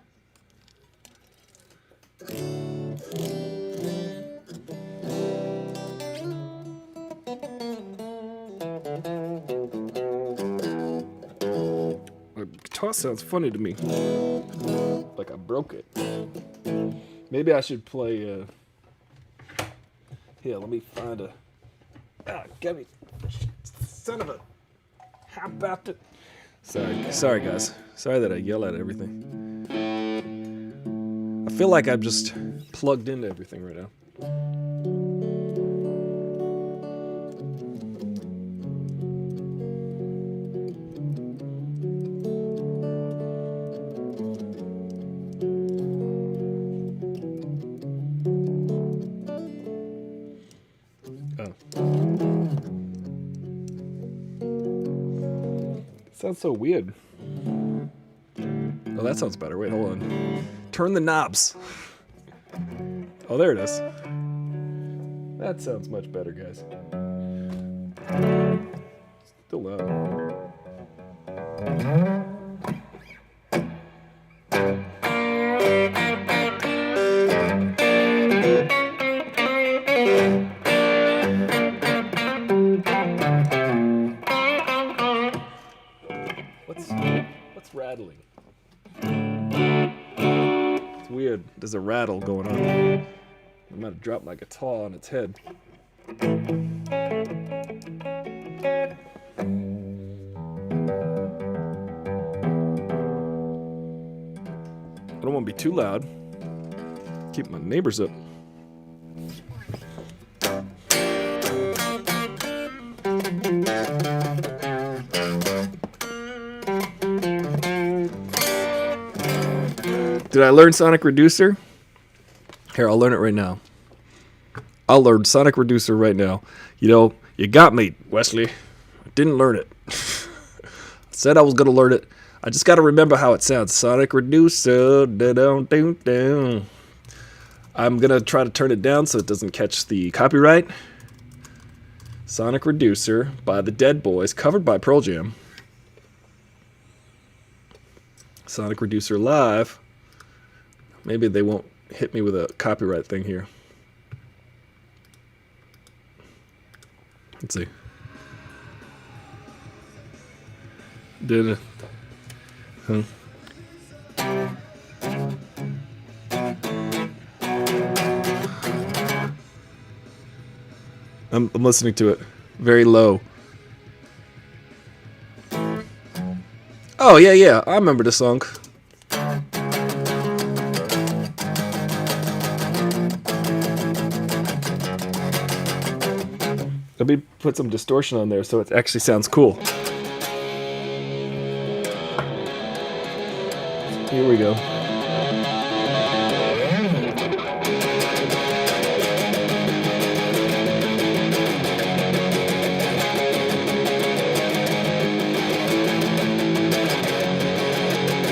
My guitar sounds funny to me. Like I broke it. Maybe I should play, Here, let me find a... get me... Son of a... How about the... Sorry guys. Sorry that I yell at everything. I feel like I'm just plugged into everything right now. Sounds so weird. Oh, that sounds better. Wait, hold on. Turn the knobs. Oh, there it is. That sounds much better, guys. Still loud. What's rattling? It's weird. There's a rattle going on. I'm gonna drop my guitar on its head. I don't want to be too loud. Keep my neighbors up. Did I learn Sonic Reducer? Here, I'll learn it right now. I'll learn Sonic Reducer right now. You know, you got me, Wesley. I didn't learn it. I said I was going to learn it. I just got to remember how it sounds. Sonic Reducer. Da-dum-dum-dum. I'm going to try to turn it down so it doesn't catch the copyright. Sonic Reducer by the Dead Boys, covered by Pearl Jam. Sonic Reducer live. Maybe they won't hit me with a copyright thing here. Let's see. Did it? Huh? I'm listening to it very low. Oh, yeah. I remember the song. Let me put some distortion on there so it actually sounds cool. Here we go.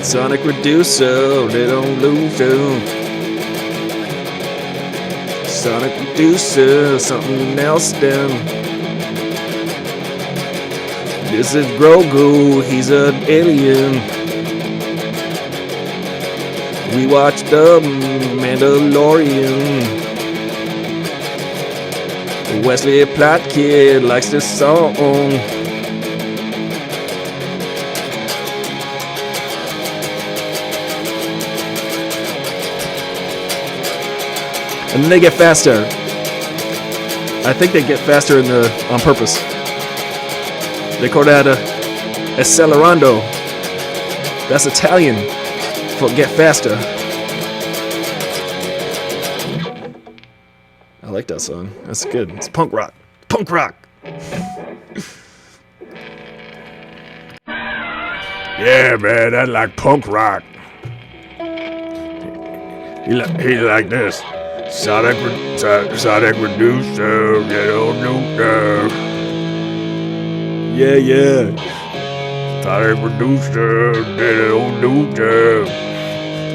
Sonic Reducer, they don't lose you. Sonic Reducer, something else down. This is Grogu, he's an alien. We watched the Mandalorian. Wesley Platt Kid likes this song. And then they get faster. I think they get faster on purpose. They call that accelerando. That's Italian for get faster. I like that song. That's good. It's punk rock. Punk rock. Yeah, man, I like punk rock. He like this. Sonic Reducer, Yeah. Sonic Reducer,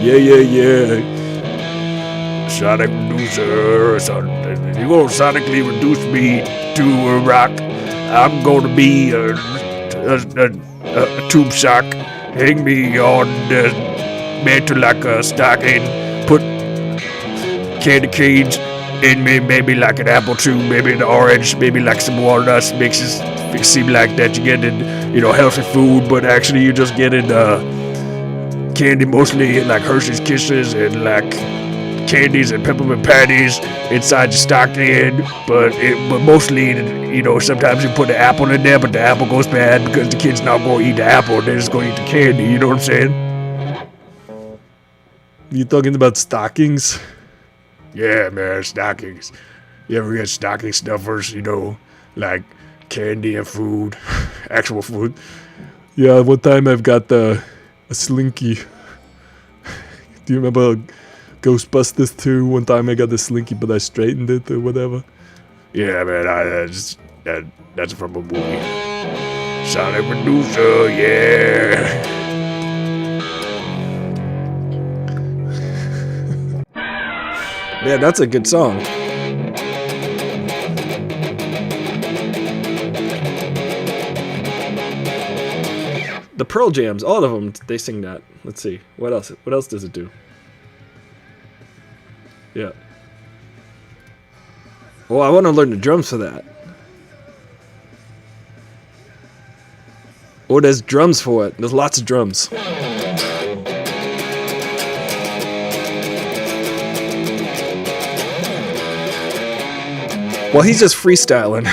Yeah. Sonic Reducer. If you gonna sonically reduce me to a rock, I'm gonna be a tube sock. Hang me on the mantle like a stocking. Put candy canes in me, maybe like an apple too, maybe an orange, maybe like some walnuts. Makes it seem like that you're getting, healthy food, but actually you're just getting candy, mostly like Hershey's Kisses and like candies and peppermint patties inside your stocking. But mostly, sometimes you put an apple in there, but the apple goes bad because the kid's not gonna eat the apple; they're just gonna eat the candy. You know what I'm saying? You talking about stockings? Yeah, man, stockings. You ever get stocking stuffers, like candy and food, actual food? Yeah, one time I've got a slinky. Do you remember Ghostbusters 2? One time I got a slinky, but I straightened it or whatever. Yeah, man, that's from a movie. Sonic Reducer, yeah. Man, that's a good song. The Pearl Jams, all of them, they sing that. Let's see. What else? What else does it do? Yeah. Well, I want to learn the drums for that. Oh, there's drums for it. There's lots of drums. Well, he's just freestyling.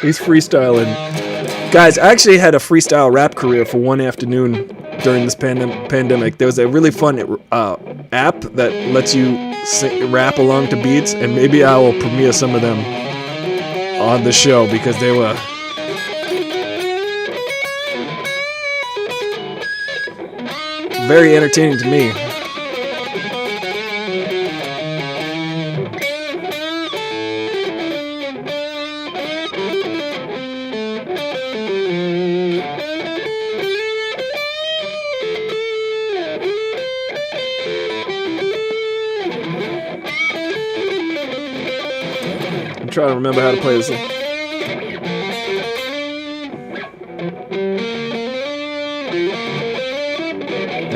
He's freestyling. Guys, I actually had a freestyle rap career for one afternoon during this pandemic. There was a really fun app that lets you rap along to beats, and maybe I will premiere some of them on the show because they were very entertaining to me. I'm trying to remember how to play this.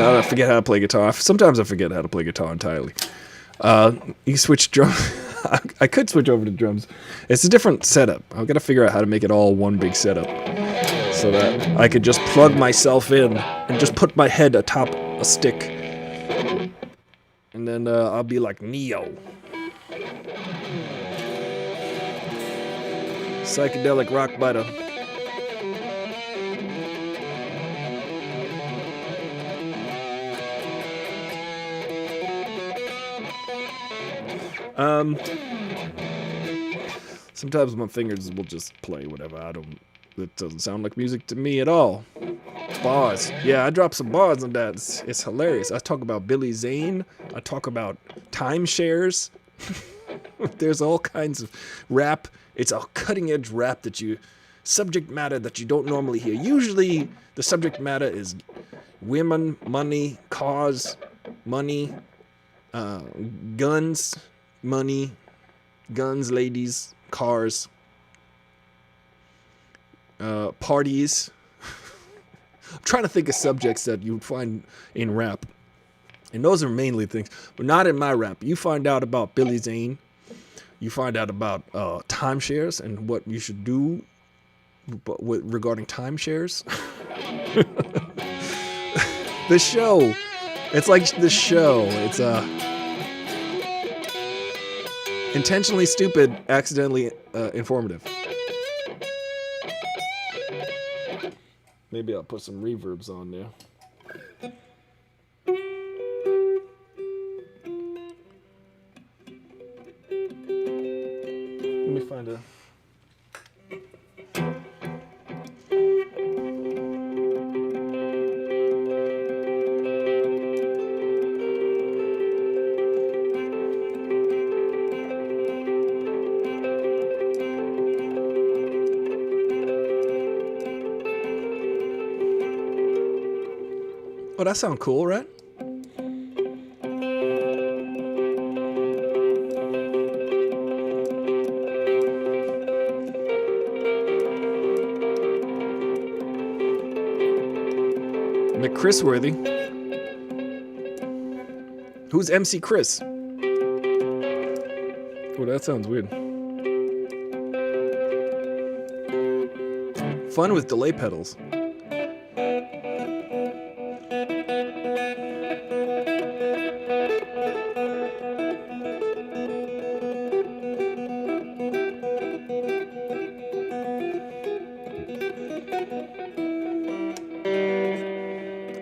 I forget how to play guitar. Sometimes I forget how to play guitar entirely. You switch drums. I could switch over to drums. It's a different setup. I've got to figure out how to make it all one big setup so that I could just plug myself in and just put my head atop a stick. And then I'll be like Neo. Psychedelic rock biter. Sometimes my fingers will just play whatever. It doesn't sound like music to me at all. Bars. Yeah, I dropped some bars on that. It's hilarious. I talk about Billy Zane. I talk about timeshares. There's all kinds of rap. It's a cutting edge rap subject matter that you don't normally hear. Usually the subject matter is women, money, cars, money, guns, money, guns, ladies, cars, parties. I'm trying to think of subjects that you would find in rap. And those are mainly things, but not in my rap. You find out about Billy Zane. You find out about timeshares and what you should do regarding timeshares. The show. It's like the show. It's intentionally stupid, accidentally informative. Maybe I'll put some reverbs on there. Let me find a... Oh, that sounds cool, right? McChrisworthy. Who's MC Chris? Oh, that sounds weird. Fun with delay pedals.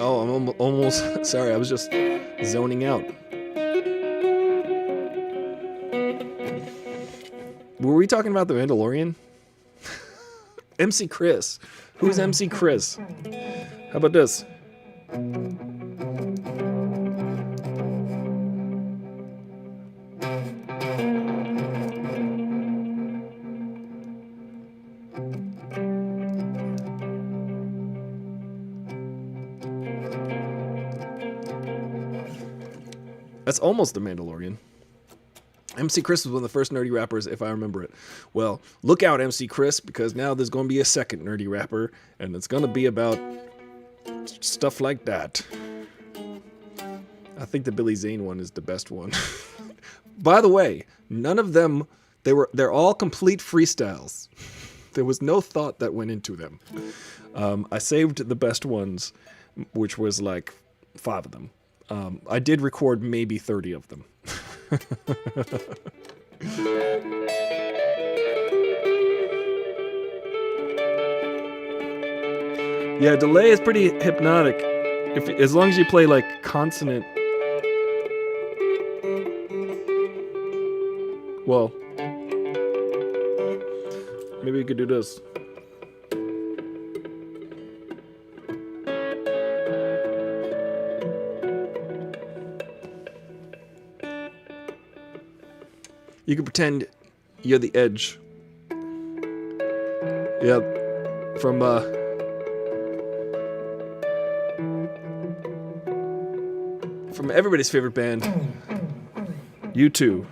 Oh, I'm almost sorry, I was just zoning out. Were we talking about The Mandalorian? MC Chris. Who's MC Chris? How about this? That's almost The Mandalorian. MC Chris was one of the first nerdy rappers, if I remember it. Well, look out, MC Chris, because now there's going to be a second nerdy rapper, and it's going to be about stuff like that. I think the Billy Zane one is the best one. By the way, none of them, they're all complete freestyles. There was no thought that went into them. I saved the best ones, which was like 5 of them. I did record maybe 30 of them. Yeah, delay is pretty hypnotic. As long as you play like consonant. Well, maybe we could do this. You can pretend you're the Edge. Yeah, from everybody's favorite band, U2.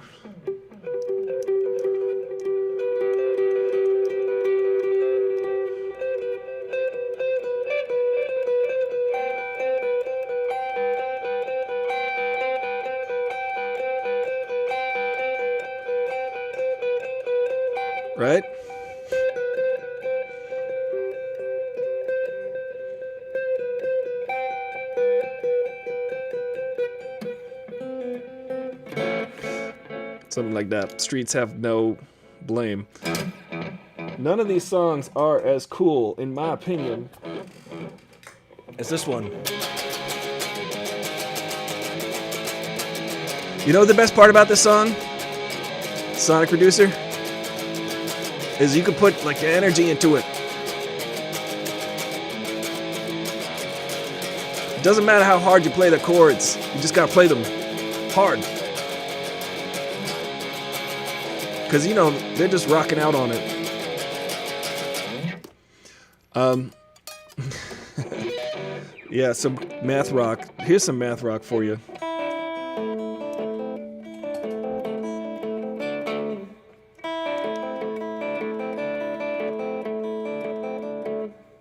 Right? Something like that. Streets have no blame. None of these songs are as cool, in my opinion, as this one. You know the best part about this song, Sonic Producer? Is you can put like the energy into it. It doesn't matter how hard you play the chords, you just gotta play them hard. Cause you know, they're just rocking out on it. Yeah, some math rock. Here's some math rock for you.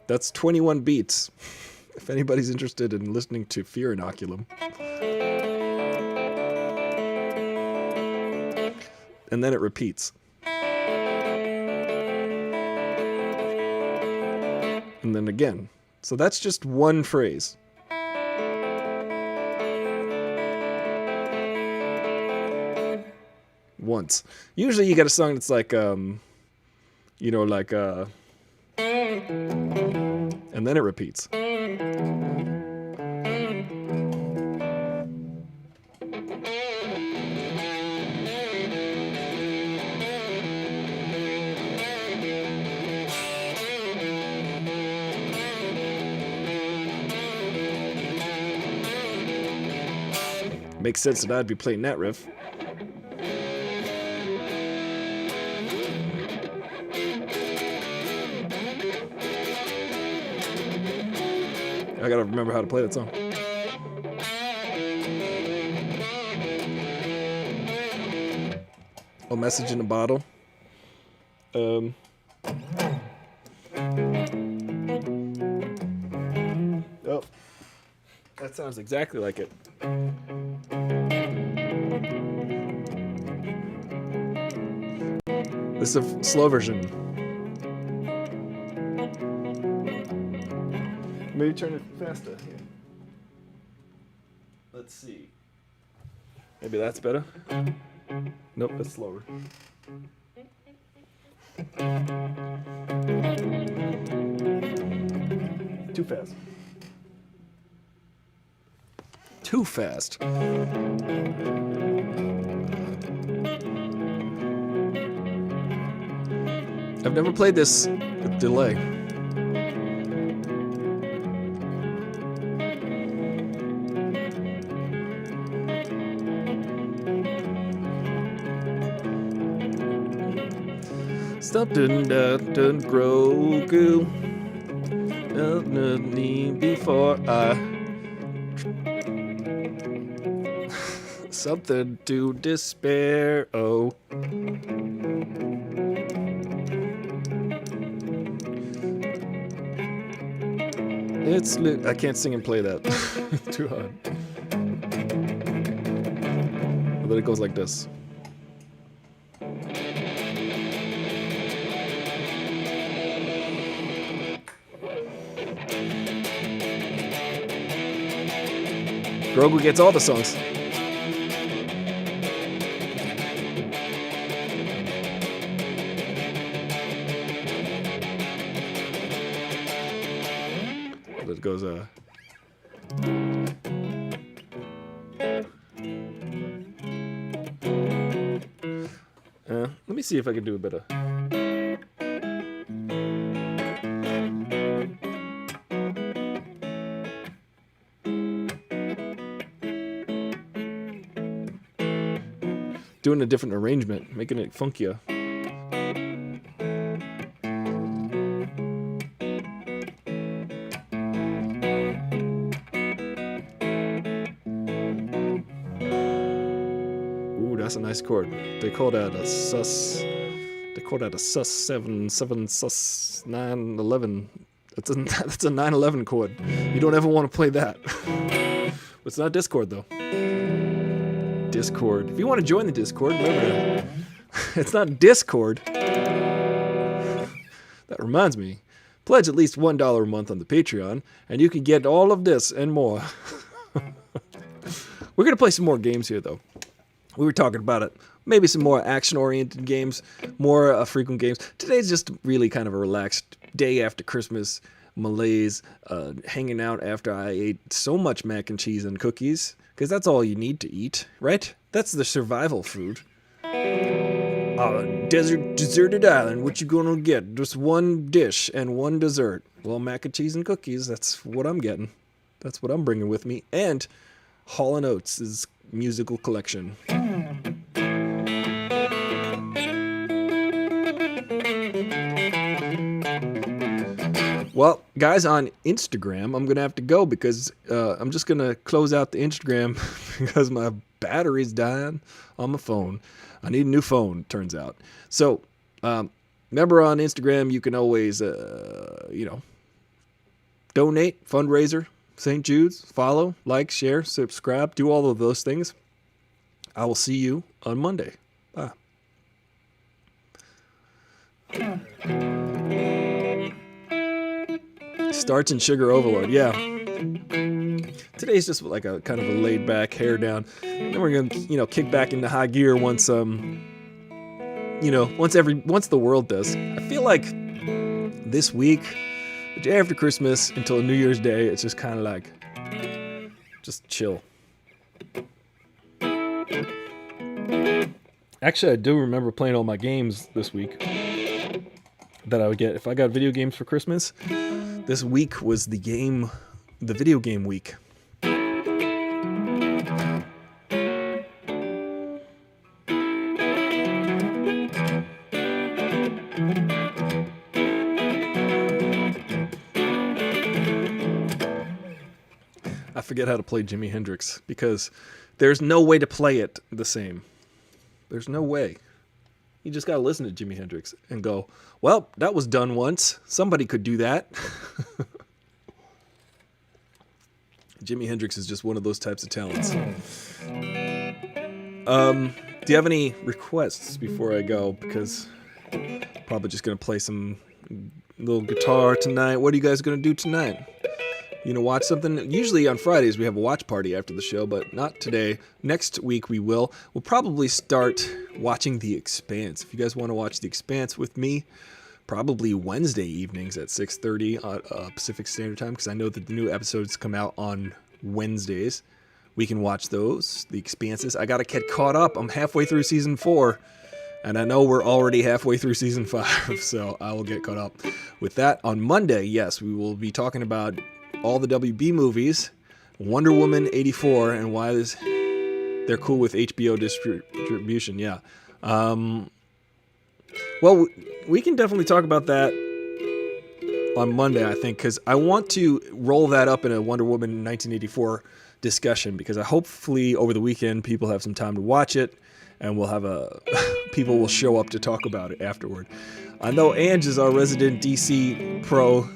That's 21 beats. If anybody's interested in listening to Fear Inoculum. And then it repeats. And then again. So that's just one phrase. Once. Usually you get a song that's like, and then it repeats. Makes sense that I'd be playing that riff. I gotta remember how to play that song. Oh, Message in a Bottle. Oh, that sounds exactly like it. This is a slow version. Maybe turn it faster. Here. Let's see. Maybe that's better. Nope, that's slower. Too fast. Too fast. I've never played this with delay. Something doesn't grow good before I something to despair. Oh. I can't sing and play that. Too hard. But then it goes like this. Grogu gets all the songs. It goes let me see if I can do a better. Doing a different arrangement, making it funkier. Ooh, that's a nice chord. They call that a sus. They call that a sus 7 sus 911. That's a 911 chord. You don't ever want to play that. It's not Discord though. Discord. If you want to join the Discord, remember it's not Discord. That reminds me. Pledge at least $1 a month on the Patreon, and you can get all of this and more. We're going to play some more games here, though. We were talking about it. Maybe some more action-oriented games, more frequent games. Today's just really kind of a relaxed day after Christmas malaise, hanging out after I ate so much mac and cheese and cookies, because that's all you need to eat, right? That's the survival food. Deserted island, what you gonna get? Just one dish and one dessert. Well, mac and cheese and cookies, that's what I'm getting. That's what I'm bringing with me. And Hall & Oates' musical collection. Well, guys, on Instagram, I'm going to have to go because I'm just going to close out the Instagram because my battery's dying on my phone. I need a new phone, turns out. So, remember on Instagram, you can always, donate, fundraiser, St. Jude's, follow, like, share, subscribe, do all of those things. I will see you on Monday. Bye. Starch and sugar overload. Yeah. Today's just like a kind of a laid back hair down. Then we're gonna, kick back into high gear once once the world does. I feel like this week, the day after Christmas until New Year's Day, it's just kind of like, just chill. Actually, I do remember playing all my games this week that I would get. If I got video games for Christmas, this week was the video game week. I forget how to play Jimi Hendrix because there's no way to play it the same. There's no way. You just gotta listen to Jimi Hendrix and go, well, that was done once. Somebody could do that. Jimi Hendrix is just one of those types of talents. Do you have any requests before I go? Because I'm probably just gonna play some little guitar tonight. What are you guys gonna do tonight? You know, watch something. Usually on Fridays we have a watch party after the show, but not today. Next week we will. We'll probably start watching The Expanse. If you guys want to watch The Expanse with me, probably Wednesday evenings at 6:30 Pacific Standard Time, because I know that the new episodes come out on Wednesdays. We can watch those, The Expanses. I got to get caught up. I'm halfway through season 4, and I know we're already halfway through season 5, so I will get caught up with that. On Monday, yes, we will be talking about all the WB movies, Wonder Woman 84, and why they're cool with HBO distribution. Yeah. Well, we can definitely talk about that on Monday, I think, because I want to roll that up in a Wonder Woman 1984 discussion, because hopefully over the weekend people have some time to watch it, and we'll have people will show up to talk about it afterward. I know Ange is our resident DC pro.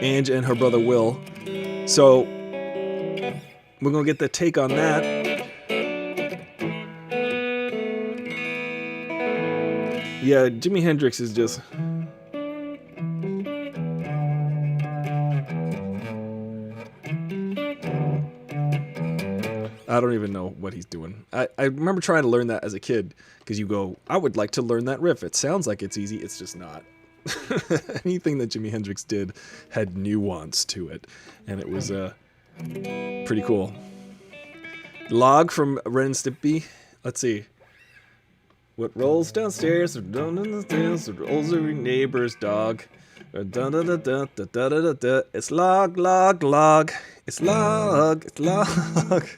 Ange and her brother Will. So we're going to get the take on that. Yeah, Jimi Hendrix is just... I don't even know what he's doing. I remember trying to learn that as a kid, because you go, I would like to learn that riff. It sounds like it's easy. It's just not. Anything that Jimi Hendrix did had nuance to it, and it was pretty cool. Log from Ren and Stimpy. Let's see. What rolls downstairs or down the stairs or rolls over your neighbor's dog. It's log, log, log. It's log, it's log.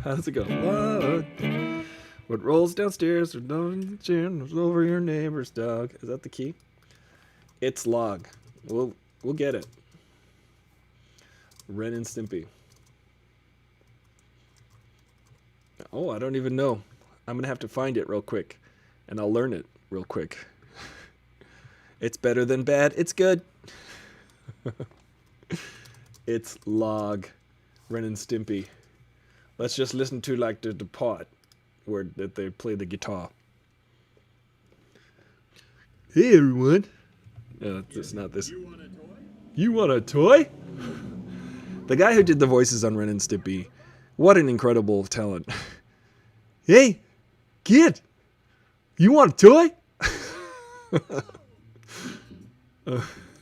How does it go? Log. What rolls downstairs or down the stairs over your neighbor's dog. Is that the key? It's log. We'll get it. Ren and Stimpy. Oh, I don't even know. I'm gonna have to find it real quick, and I'll learn it real quick. It's better than bad. It's good. It's log. Ren and Stimpy. Let's just listen to like the part where that they play the guitar. Hey everyone. It's not this. You want a toy? You want a toy? The guy who did the voices on Ren and Stimpy, what an incredible talent. Hey, kid, you want a toy?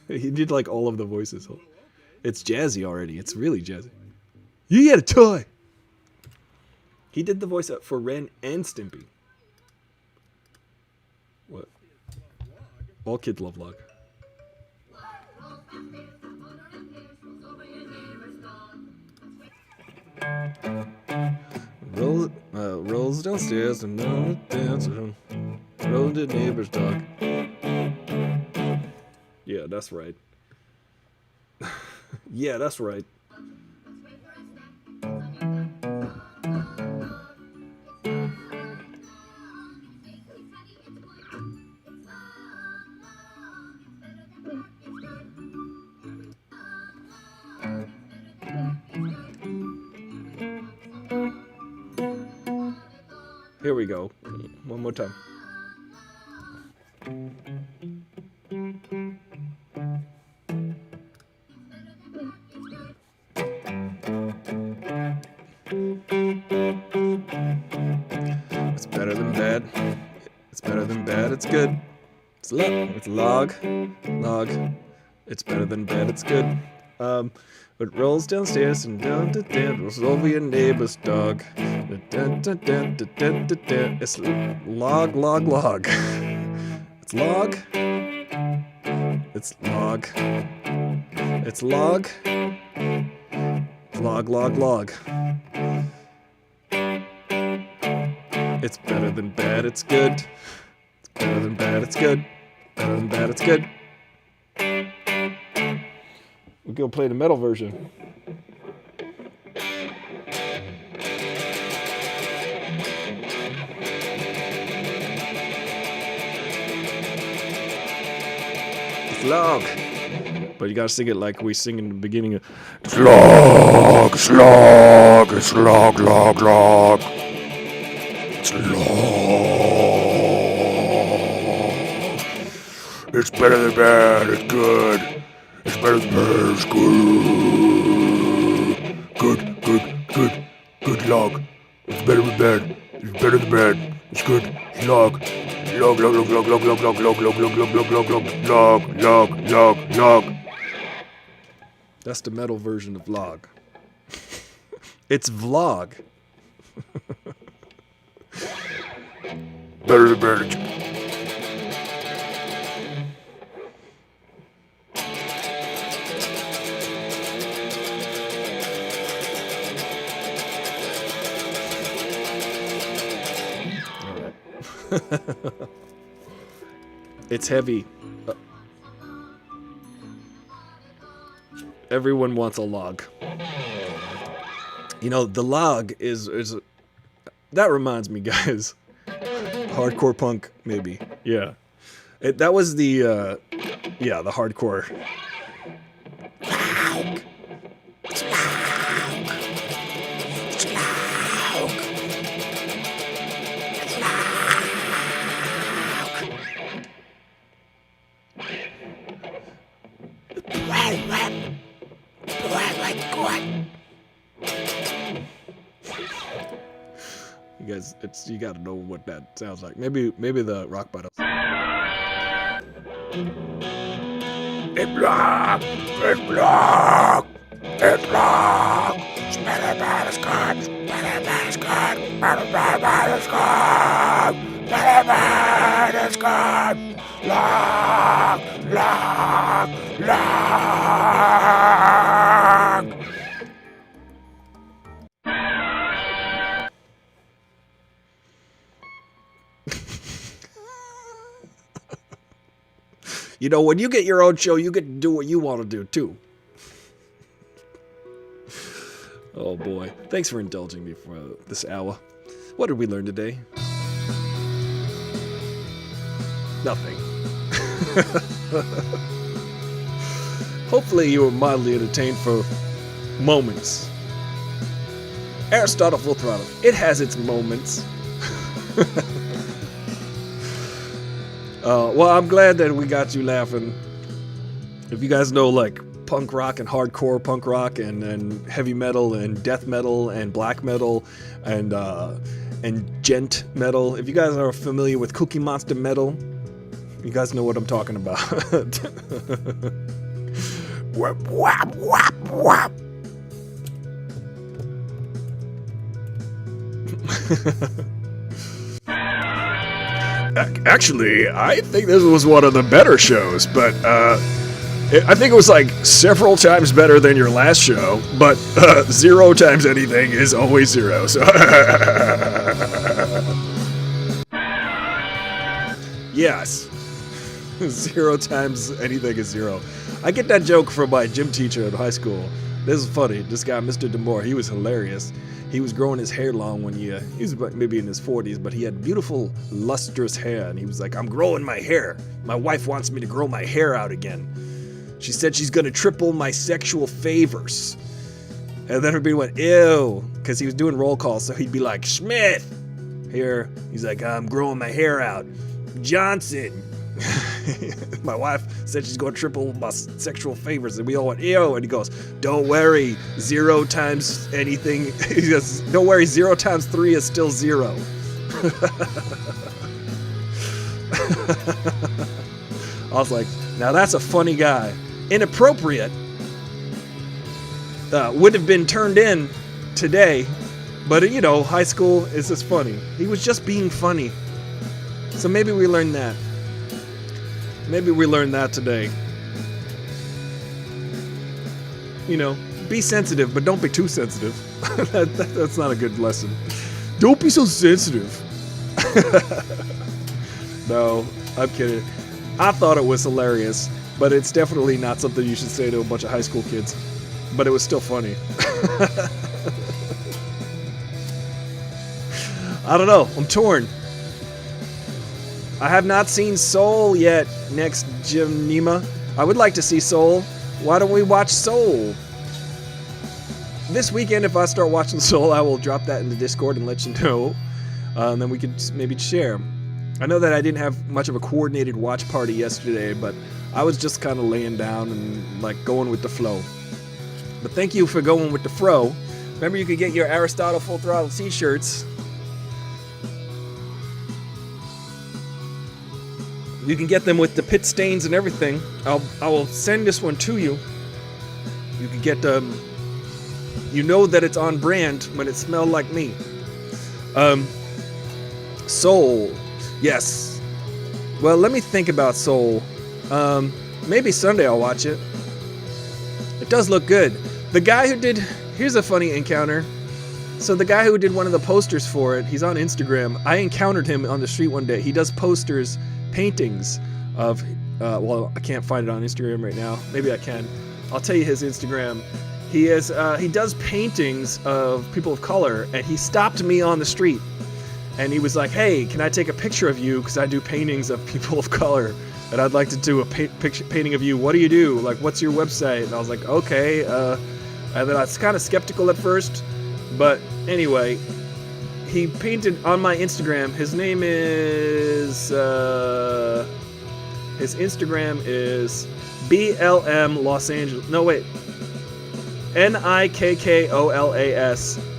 He did like all of the voices. It's jazzy already. It's really jazzy. You get a toy. He did the voice for Ren and Stimpy. What? All kids love log. Rolls downstairs and dance rolling to neighbor's dog. Yeah, that's right. Yeah, that's right. Here we go. One more time. It's better than bad. It's better than bad. It's good. It's log. It's better than bad. It's good. It rolls downstairs and down to down. Rolls over your neighbor's dog. It's log. It's log. It's log. It's log. Log. It's better than bad. It's good. It's better than bad. It's good. Better than bad. It's good. We're gonna play the metal version. It's log. But you gotta sing it like we sing in the beginning of It's log. It's log. It's log. It's log. It's better than bad. It's good. It's better than bad. It's good. Good log. It's better than bad. It's better than bad. It's good. It's log. Log. That's the metal version of log. It's vlog. Better than bad. It's heavy. Everyone wants a log. You know, the log is that reminds me, guys. Hardcore punk, maybe. Yeah. That was the the hardcore. You guys, you gotta know what that sounds like. Maybe the rock bottom. It's log. It's log. It's log. It's better than bad. It's good. It's better than bad. It's good. Better than bad. It's good. Better than bad. It's good. Log. You know, when you get your own show, you get to do what you want to do, too. Oh, boy. Thanks for indulging me for this hour. What did we learn today? Nothing. Hopefully you were mildly entertained for moments. Aristotle Full Throttle. It has its moments. Well, I'm glad that we got you laughing. If you guys know, like, punk rock and hardcore punk rock and heavy metal and death metal and black metal and gent metal, if you guys are familiar with Cookie Monster metal, you guys know what I'm talking about. Whap, whap, whap, whap. Actually, I think this was one of the better shows, but I think it was like several times better than your last show, but 0 times anything is always 0, so yes. 0 times anything is 0. I get that joke from my gym teacher in high school. This is funny. This guy, Mr. Demore, he was hilarious. He was growing his hair long one year. He was maybe in his 40s, but he had beautiful, lustrous hair. And he was like, I'm growing my hair. My wife wants me to grow my hair out again. She said she's going to triple my sexual favors. And then everybody went, ew, because he was doing roll calls. So he'd be like, Smith, Here, he's like, I'm growing my hair out. Johnson. My wife said she's going to triple my sexual favors, and we all went, ew. And he goes, don't worry, 0 times anything. He goes, don't worry, 0 times 3 is still 0. I was like, now that's a funny guy. Inappropriate. Would have been turned in today, but you know, high school is just funny. He was just being funny. So maybe we learned that. Maybe we learned that today. You know, be sensitive, but don't be too sensitive. That's not a good lesson. Don't be so sensitive. No, I'm kidding. I thought it was hilarious, but it's definitely not something you should say to a bunch of high school kids. But it was still funny. I don't know. I'm torn. I have not seen Soul yet. Next, Jimnima. I would like to see Soul. Why don't we watch Soul? This weekend, if I start watching Soul, I will drop that in the Discord and let you know. And then we could maybe share. I know that I didn't have much of a coordinated watch party yesterday, but I was just kind of laying down and like going with the flow. But thank you for going with the fro. Remember, you could get your Aristotle Full Throttle t-shirts. You can get them with the pit stains and everything. I will send this one to you. You can get you know that it's on brand when it smelled like me. Soul. Yes. Well, let me think about Soul. Maybe Sunday I'll watch it. It does look good. The guy who did... Here's a funny encounter. So the guy who did one of the posters for it, he's on Instagram. I encountered him on the street one day. He does posters, paintings of... well, I can't find it on Instagram right now. Maybe I can. I'll tell you his Instagram. He does paintings of people of color, and he stopped me on the street. And he was like, hey, can I take a picture of you? Because I do paintings of people of color. And I'd like to do a painting of you. What do you do? Like, what's your website? And I was like, okay. And then I was kind of skeptical at first. But anyway, he painted on my Instagram. His name is... his Instagram is BLM Los Angeles. No, wait. Nikkolas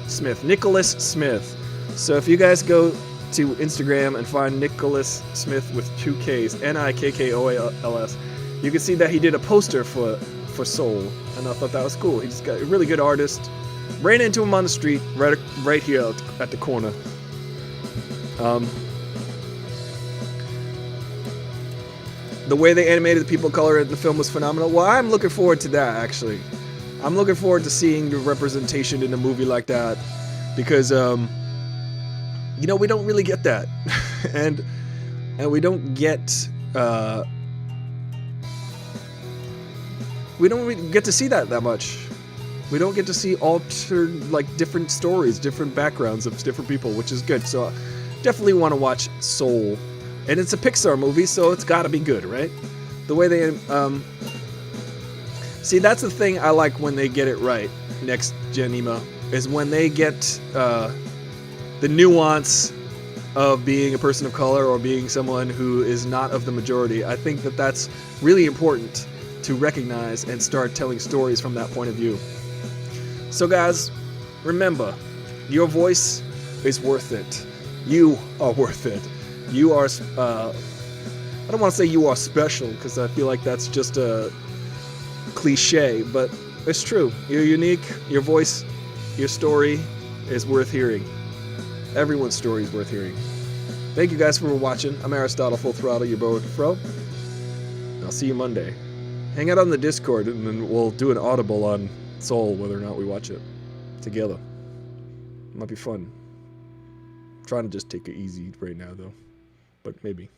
Smith. Nicholas Smith. So if you guys go to Instagram and find Nicholas Smith with 2 Ks, Nikkolas, you can see that he did a poster for Soul, and I thought that was cool. He's got a really good artist. Ran into him on the street, right here at the corner. The way they animated the people of color in the film was phenomenal. Well, I'm looking forward to that, actually. I'm looking forward to seeing the representation in a movie like that, because you know, we don't really get that. and we don't get we don't really get to see that much. We don't get to see altered, like, different stories, different backgrounds of different people, which is good. So I definitely want to watch Soul. And it's a Pixar movie, so it's got to be good, right? The way they see, that's the thing I like when they get it right. Next Gen Emo is when they get the nuance of being a person of color or being someone who is not of the majority. I think that that's really important to recognize and start telling stories from that point of view. So guys, remember, your voice is worth it. You are worth it. You are, I don't want to say you are special, because I feel like that's just a cliche, but it's true. You're unique. Your voice, your story is worth hearing. Everyone's story is worth hearing. Thank you guys for watching. I'm Aristotle Full Throttle, your boy with the fro. I'll see you Monday. Hang out on the Discord, and then we'll do an audible on Soul, whether or not we watch it together. Might be fun. I'm trying to just take it easy right now, though. But maybe.